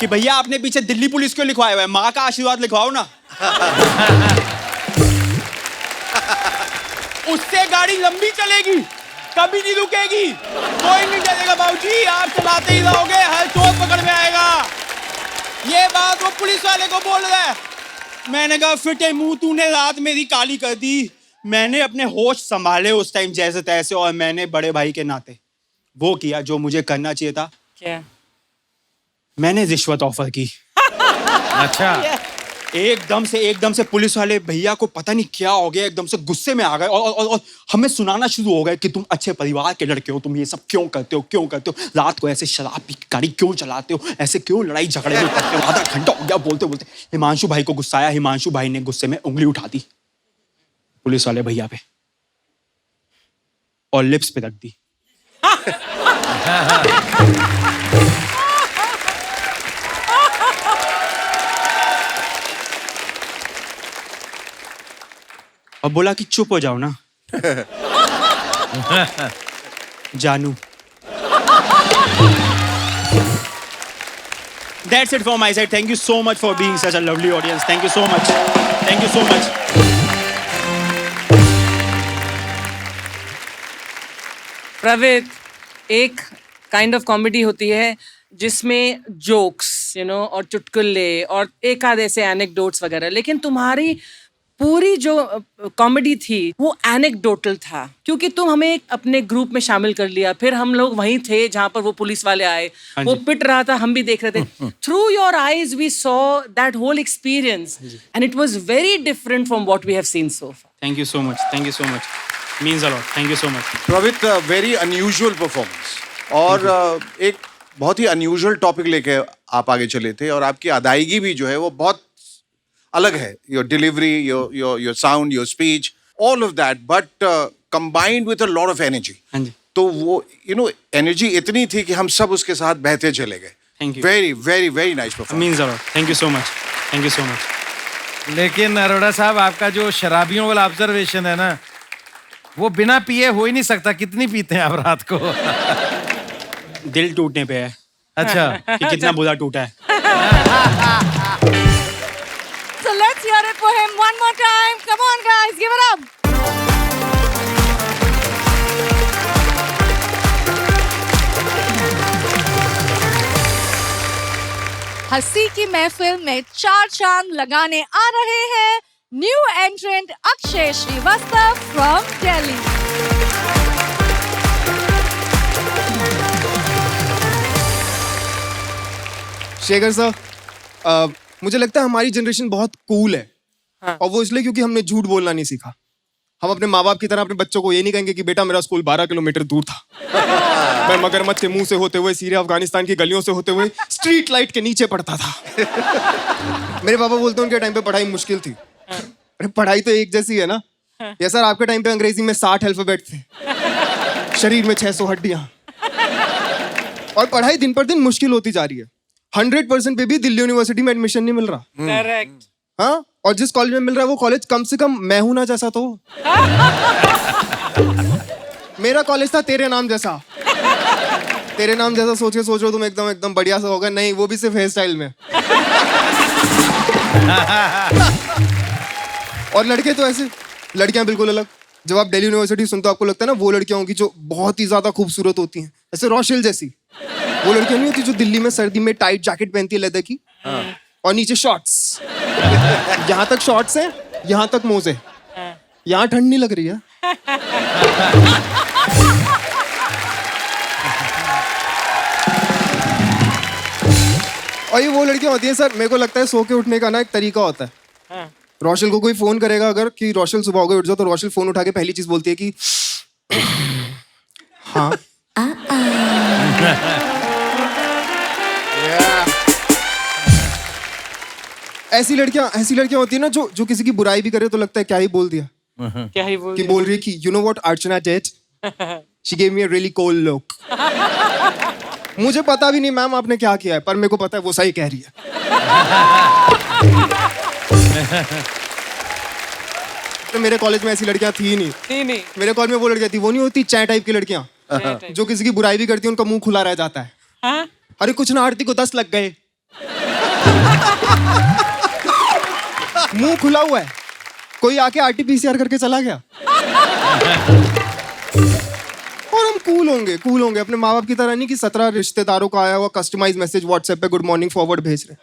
कि भैया आपने पीछे दिल्ली पुलिस क्यों लिखवाया हुआ है, माँ का आशीर्वाद लिखवाओ ना। उससे गाड़ी लंबी चलेगी, कभी नहीं रुकेगी, कोई नहीं डरेगा बाबूजी, आप चलाते ही रहोगे, हर चोर पकड़ में आएगा। ये बात वो पुलिस वाले को बोल रहा है। मैंने कहा फिटे मुंह, तूने रात मेरी काली कर दी। मैंने अपने होश संभाले उस टाइम जैसे तैसे, और मैंने बड़े भाई के नाते वो किया जो मुझे करना चाहिए था। क्या? मैंने रिश्वत ऑफर की। अच्छा। एकदम से पुलिस वाले भैया को पता नहीं क्या हो गया, एकदम से गुस्से में आ गए और हमें सुनाना शुरू हो गए कि तुम अच्छे परिवार के लड़के हो, तुम ये सब क्यों करते हो, रात को ऐसे शराब पी के गाड़ी क्यों चलाते हो, ऐसे क्यों लड़ाई झगड़े में करते हो। आधा घंटा हो गया बोलते बोलते। हिमांशु भाई को गुस्सा आया, हिमांशु भाई ने गुस्से में उंगली उठा दी पुलिस वाले भैया पे और लिप्स पे रख दी। और बोला कि चुप हो जाओ ना जानू। That's it from my side. Thank you so much for being such a lovely audience. Thank you so much. Thank you so much. प्रवीत, एक काइंड ऑफ कॉमेडी होती है जिसमें जोक्स और चुटकुले और एक आध ऐसे एनेक्डोट्स वगैरह, लेकिन तुम्हारी पूरी जो कॉमेडी थी वो एनेक्डोटल था, क्योंकि तुम हमें अपने ग्रुप में शामिल कर लिया। फिर हम लोग वहीं थे जहां पर वो पुलिस वाले आए, वो पिट रहा था, हम भी देख रहे थे। Through your eyes we saw that whole experience and it was very different from what we have seen so far. Thank you so much. Thank you so much. Means a lot. Thank you so much. Pravit, very unusual performance, और एक बहुत ही unusual topic लेके आप आगे चले थे, और आपकी अदायगी भी जो है वो बहुत अलग है। Your delivery, your sound, your speech, all of that, but combined with a lot of energy. हाँ जी। तो वो एनर्जी इतनी थी कि हम सब उसके साथ बहते चले गए। Thank you. Very very very nice performance. Means a lot. Thank you so much. Thank you so much. लेकिन अरोड़ा साहब, आपका जो शराबियों वाला ऑब्जर्वेशन है ना, वो बिना पिए हो ही नहीं सकता। कितनी पीते हैं आप रात को? दिल टूटने पे है अच्छा। कि कितना बुरा टूटा है। So let's hear it for him one more time. Come on, guys, give it up. हंसी की महफिल में चार चांद लगाने आ रहे हैं new entrant Akshay Shrivastava from Delhi. Shekhar sir, मुझे लगता है हमारी जनरेशन बहुत कूल है। और वो इसलिए क्योंकि हमने झूठ बोलना नहीं सीखा। हम अपने माँ बाप की तरह अपने बच्चों को ये नहीं कहेंगे कि बेटा मेरा स्कूल 12 किलोमीटर दूर था, मैं मगरमच्छ के मुंह से होते हुए, सीरिया अफगानिस्तान की गलियों से होते हुए स्ट्रीट लाइट के नीचे पढ़ता था। मेरे पापा बोलते हैं उनके टाइम पे पढ़ाई मुश्किल थी। अरे पढ़ाई तो एक जैसी है ना। या सर, आपके टाइम पे अंग्रेजी में 60 अल्फाबेट थे, शरीर में 600 हड्डियां, और पढ़ाई दिन पर दिन मुश्किल होती जा रही है। 100% पे भी दिल्ली यूनिवर्सिटी में एडमिशन नहीं मिल रहा। करेक्ट। हाँ, और जिस कॉलेज में मिल रहा है वो कॉलेज कम से कम मैं हूं ना जैसा तो। मेरा कॉलेज था तेरे नाम जैसा। तेरे नाम जैसा सोच रहे हो तुम, एकदम एकदम बढ़िया सा होगा। नहीं, वो भी सिर्फ हेयर स्टाइल में। और लड़के तो ऐसे, लड़कियां बिल्कुल अलग। जब आप दिल्ली यूनिवर्सिटी सुनते हो आपको लगता है ना वो लड़कियां होंगी जो बहुत ही ज्यादा खूबसूरत होती हैं, ऐसे रोशेल जैसी। वो लड़कियां नहीं होती जो दिल्ली में सर्दी में टाइट जैकेट पहनती है लेदर की, और नीचे शॉर्ट्स। यहाँ तक शॉर्ट्स है, यहाँ तक मोजे। यहाँ ठंड नहीं लग रही है। और ये वो लड़कियां होती हैं सर, मेरे को लगता है सो के उठने का ना एक तरीका होता है। रोशल को कोई फोन करेगा अगर कि रोशल सुबह हो गए उठ जाओ, तो रोशल फोन उठा के पहली चीज बोलती है कि हाँ। ऐसी लड़कियां होती है ना जो किसी की बुराई भी करे तो लगता है क्या ही बोल दिया। क्या ही बोल कि बोल रही है कि you know what Archana did, she gave me a really cold look. मुझे पता भी नहीं मैम आपने क्या किया है, पर मेरे को पता है वो सही कह रही है। तो मेरे कॉलेज में ऐसी लड़कियां थी नहीं। मेरे कॉलेज में वो लड़कियां थी, वो नहीं होती चाय टाइप की लड़कियां जो किसी की बुराई भी करती है उनका मुंह खुला रह जाता है। हाँ? अरे कुछ ना, आरती को 10 लग गए। मुंह खुला हुआ है, कोई आके RT-PCR करके चला गया। और हम कूल होंगे अपने माँ बाप की तरह नहीं कि 17 रिश्तेदारों का आया हुआ कस्टमाइज मैसेज व्हाट्सएप पे गुड मॉर्निंग फॉरवर्ड भेज रहे।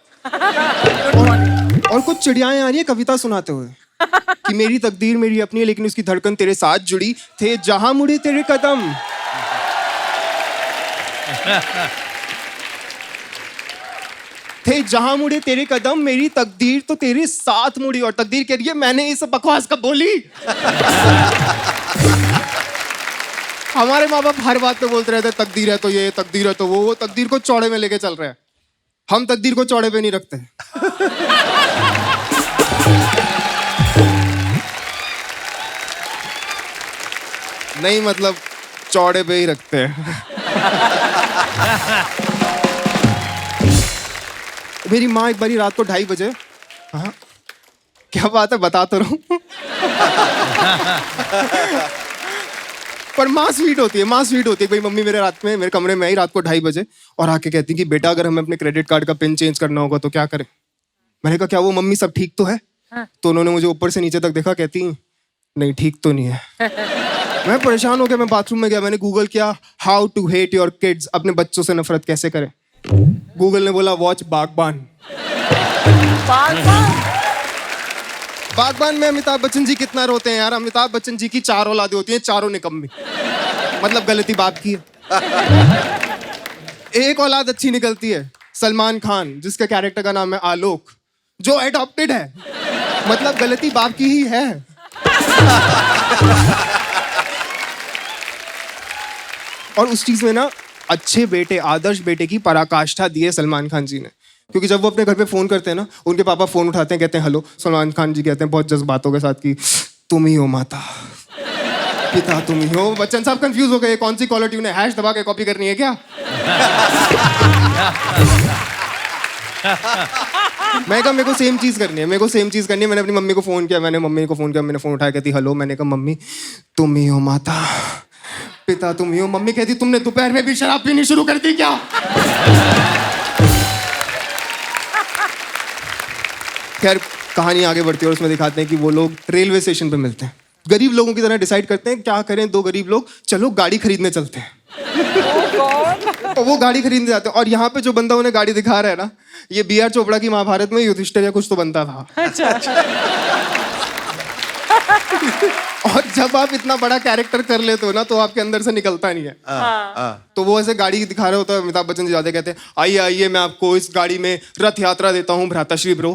और कुछ चिड़ियाएं आ रही है कविता सुनाते हुए कि मेरी तकदीर मेरी अपनी है लेकिन उसकी धड़कन तेरे साथ जुड़ी, थे जहां मुड़े तेरे कदम। थे जहां मुड़े तेरे कदम, मेरी तकदीर तो तेरे साथ मुड़ी। और तकदीर कह रही है मैंने ये सब बकवास कब बोली। हमारे माँ बाप हर बात पे बोलते रहते तकदीर है तो ये, तकदीर है तो वो तकदीर को चौड़े में लेके चल रहे हैं। हम तकदीर को चौड़े पे नहीं रखते। नहीं मतलब चौड़े पे ही रखते हैं। मेरी माँ एक बारी रात को 2:30 बजे, हाँ क्या बात है बता तो रहा हूँ। पर माँ स्वीट होती है, माँ स्वीट होती है। भाई मम्मी मेरे रात में मेरे कमरे में आई रात को 2:30 बजे और आके कहती कि बेटा अगर हमें अपने क्रेडिट कार्ड का पिन चेंज करना होगा तो क्या करें। मैंने कहा क्या वो मम्मी सब ठीक तो है? तो उन्होंने मुझे ऊपर से नीचे तक देखा, कहती नहीं ठीक तो नहीं है। मैं परेशान हो गया, मैं बाथरूम में गया, मैंने गूगल किया how to hate your kids, अपने बच्चों से नफरत कैसे करें। गूगल ने बोला वॉच बागबान। बागबान में अमिताभ बच्चन जी कितना रोते हैं यार। अमिताभ बच्चन जी की 4 औलादें होती हैं, चारों निकम्मी। मतलब गलती बाप की है। एक औलाद अच्छी निकलती है, सलमान खान जिसके कैरेक्टर का नाम है आलोक, जो एडॉप्टेड है। मतलब गलती बाप की ही है। और उस चीज में ना अच्छे बेटे, आदर्श बेटे की पराकाष्ठा दी है सलमान खान जी ने। क्योंकि जब वो अपने घर पे फोन करते हैं ना, उनके पापा फोन उठाते हैं, कहते हैं हेलो। सलमान खान जी कहते हैं बहुत जज्बातों के साथ कि तुम ही हो माता, पिता तुम ही हो। बच्चन साहब कंफ्यूज हो गए, कौन सी कॉलर ट्यून है, हैश दबा के कॉपी करनी है क्या? मैं कहा मेरे को सेम चीज करनी है, मेरे को सेम चीज करनी है। मैंने अपनी मम्मी को फोन किया, मैंने मम्मी को फोन किया, मैंने फोन उठाया, कहती हेलो। मैंने कहा मम्मी तुम ही हो माता, पिता तुम ही हो। मम्मी कहती तुमने दोपहर में भी शराब पीनी शुरू कर दी क्या? खैर कहानी आगे बढ़ती है और उसमें दिखाते हैं कि वो लोग रेलवे स्टेशन पे मिलते हैं। गरीब लोगों की तरह डिसाइड करते हैं क्या करें, 2 गरीब लोग चलो गाड़ी खरीदने चलते हैं। और वो गाड़ी खरीदने जाते हैं। और यहाँ पे जो बंदा उन्हें गाड़ी दिखा रहा है ना, ये B.R. चोपड़ा की महाभारत में युधिष्ठिर या कुछ तो बनता था। और जब आप इतना बड़ा कैरेक्टर कर लेते हो ना तो आपके अंदर से निकलता नहीं है। तो वो ऐसे गाड़ी दिखा रहे होता है, अमिताभ बच्चन जी जाते कहते हैं आइए आइए मैं आपको इस गाड़ी में रथ यात्रा देता हूँ भ्राताश्री ब्रो।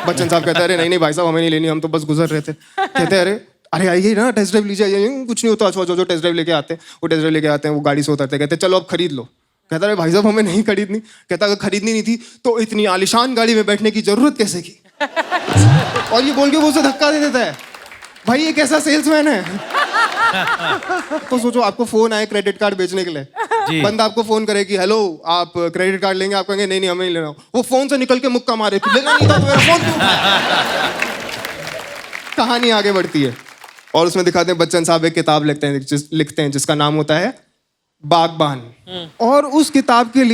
बच्चन साहब कहते हैं अरे नहीं नहीं भाई साहब हमें नहीं लेनी, हम तो बस गुजर रहे थे। कहते हैं अरे आइए ना टेस्ट ड्राइव लीजिए, आइए कुछ नहीं होता। अच्छा जो टेस्ट ड्राइव लेके आते हैं वो टेस्ट ड्राइव लेके आते हैं, वो गाड़ी से उतरते कहते हैं चलो अब खरीद लो। कहता है भाई साहब हमें नहीं खरीदनी। कहता अगर खरीदनी नहीं थी तो इतनी आलिशान गाड़ी में बैठने की जरूरत कैसे की? और ये बोल के वो उसे धक्का दे देता है। भाई ये कैसा सेल्समैन है? तो सोचो आपको फोन आए क्रेडिट कार्ड बेचने के लिए, बंदा आपको फोन करे कि हेलो आप क्रेडिट कार्ड लेंगे, आप कहेंगे नहीं नहीं हमें नहीं लेना। वो फोन से निकल के मुक्का मारे लेना नहीं था तो मेरा फोन क्यों? कहानी आगे बढ़ती है और उसमें दिखाते हैं बच्चन साहब एक किताब लिखते हैं जिसका नाम होता है बागबान। और उस किताब के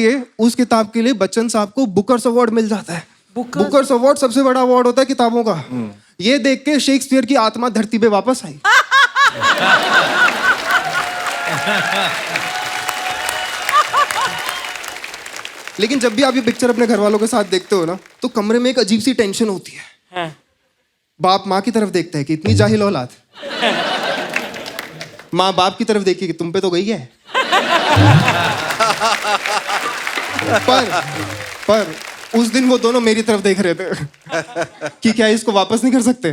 लिए बच्चन साहब को बुकर्स अवार्ड मिल जाता है। बुकर्स अवार्ड सबसे बड़ा अवार्ड होता है किताबों का। ये देख के शेक्सपियर की आत्मा धरती पे वापस आई। लेकिन जब भी आप ये पिक्चर अपने घर वालों के साथ देखते हो ना तो कमरे में एक अजीब सी टेंशन होती है। बाप माँ की तरफ देखता है कि इतनी जाहिल औलाद, माँ बाप की तरफ देखी कि तुम पे तो गई है। पर उस दिन वो दोनों मेरी तरफ देख रहे थे कि क्या इसको वापस नहीं कर सकते।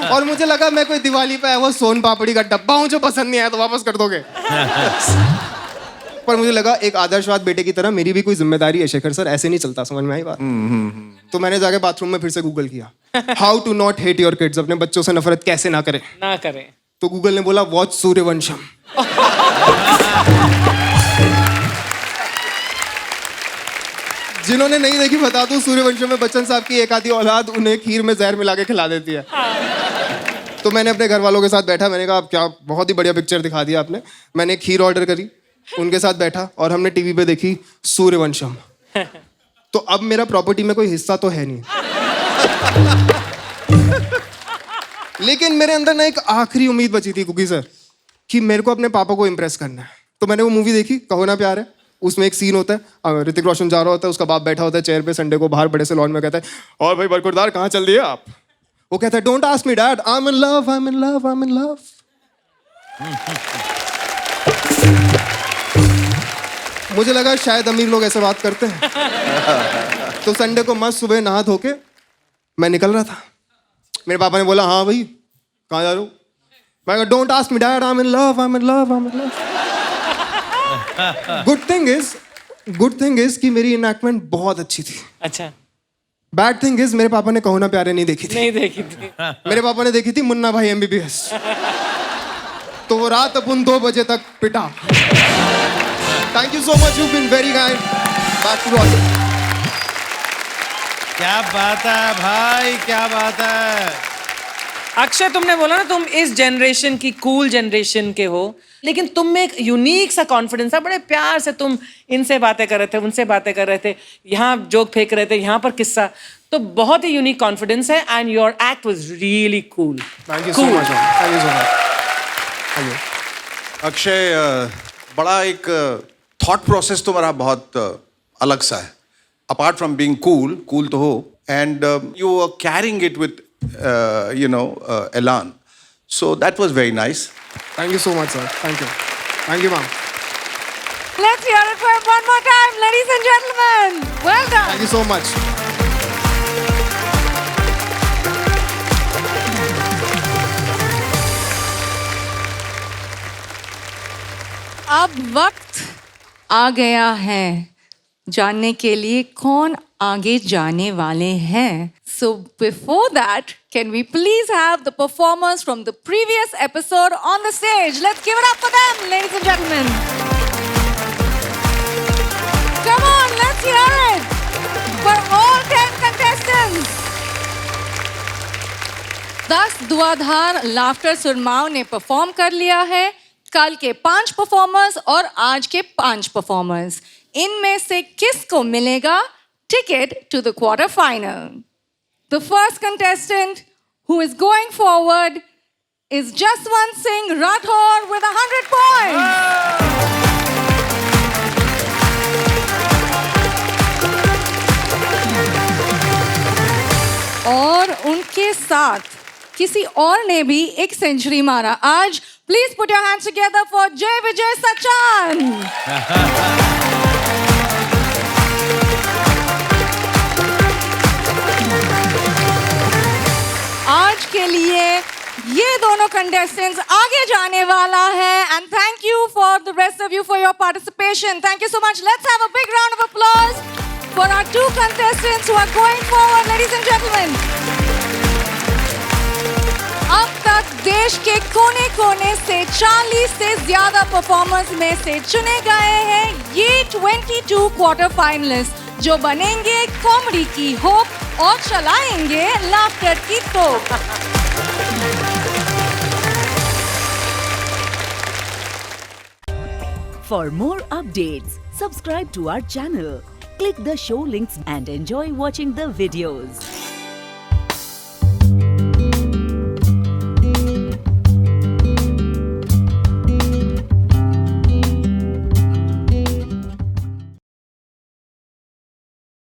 और मुझे लगा मैं कोई दिवाली पे आया वो सोन पापड़ी का डब्बा हूं, जो पसंद नहीं आया तो वापस कर दोगे। पर मुझे लगा एक आदर्शवाद बेटे की तरह मेरी भी कोई जिम्मेदारी है शेखर सर, ऐसे नहीं चलता। समझ में आई बात? तो मैंने जाके बाथरूम में फिर से गूगल किया how to not hate your kids, अपने बच्चों से नफरत कैसे ना करें। तो गूगल ने बोला वॉच सूर्यवंशम। जिन्होंने नहीं देखी बता दूं, सूर्यवंशम में बच्चन साहब की एक आधी औलाद उन्हें खीर में जहर मिला के खिला देती है। तो मैंने अपने घर वालों के साथ बैठा, मैंने कहा आप क्या बहुत ही बढ़िया पिक्चर दिखा दिया आपने। मैंने खीर ऑर्डर करी, उनके साथ बैठा और हमने टीवी पे देखी सूर्यवंशम। तो अब मेरा प्रॉपर्टी में कोई हिस्सा तो है नहीं, लेकिन मेरे अंदर ना एक आखिरी उम्मीद बची थी कुकी सर कि मेरे को अपने पापा को इम्प्रेस करना है। तो मैंने वो मूवी देखी कहो ना प्यार है। उसमें एक सीन होता है, ऋतिक रोशन जा रहा होता है, उसका बाप बैठा होता है चेयर पे संडे को बाहर बड़े से लॉन में, कहता है और भाई बरकुरदार कहाँ चल दिए आप? वो कहता है don't ask me dad, I am in love, I am in love, I am in love. मुझे लगा शायद अमीर लोग ऐसे बात करते हैं। तो संडे को मस्त सुबह नहा धो के मैं निकल रहा था। मेरे पापा ने बोला हाँ भाई कहाँ जा रहे हो? मैं कहा don't ask me dad, I am in love, I am in love, I am in love. Good thing is कि मेरी इनएक्टमेंट बहुत अच्छी थी। अच्छा, बैड थिंग इज मेरे पापा ने कहो ना प्यारे नहीं देखी थी। नहीं देखी थी। मेरे पापा ने देखी थी मुन्ना भाई MBBS। तो वो रात अपन 2 बजे तक पिटा। Thank you so much, you been very kind. Back to watch. क्या बात है भाई, क्या बात है। अक्षय, तुमने बोला ना तुम इस जनरेशन की कूल जनरेशन के हो, लेकिन तुम में एक यूनिक सा कॉन्फिडेंस था। बड़े प्यार से तुम इनसे बातें कर रहे थे, उनसे बातें कर रहे थे, यहाँ जोक फेंक रहे थे, यहाँ पर किस्सा। तो बहुत ही यूनिक कॉन्फिडेंस है and your act was really cool. Thank you so much, thank you so much. Akshay, बड़ा एक थॉट प्रोसेस तुम्हारा बहुत अलग सा है। अपार्ट फ्रॉम बीइंग कूल तो हो, and you are carrying it with elan. So that was very nice. Thank you so much, sir. Thank you. Thank you, ma'am. Let's hear it for him one more time, ladies and gentlemen. Well done. Thank you so much. अब वक्त आ गया है जानने के लिए कौन आगे जाने वाले हैं. So before that, can we please have the performers from the previous episode on the stage? Let's give it up for them, ladies and gentlemen. Come on, let's hear it for all 10 contestants. 10 Dhuandhar laughter सुरमाओं ने perform कर लिया है. कल के 5 performers और आज के 5 performers, इनमें से किसको मिलेगा ticket to the quarter final? The first contestant who is going forward is Jaswant Singh Rathore with 100 points. और उनके साथ किसी और ने भी एक सेंचुरी मारा आज. Please put your hands together for Jay Vijay Sachan. आज के लिए ये दोनों कंटेस्टेंट्स आगे जाने वाला है. And thank you for the rest of you for your participation. Thank you so much. Let's have a big round of applause for our 2 contestants who are going forward, ladies and gentlemen. अब तक देश के कोने-कोने से 40 से ज्यादा performers में से चुने गए हैं ये 22 क्वार्टर फाइनलिस्ट, जो बनेंगे कॉमेडी की होप और चलाएंगे लाफ्टर की तोप. For more updates, subscribe to our channel, click the show links and enjoy watching the videos.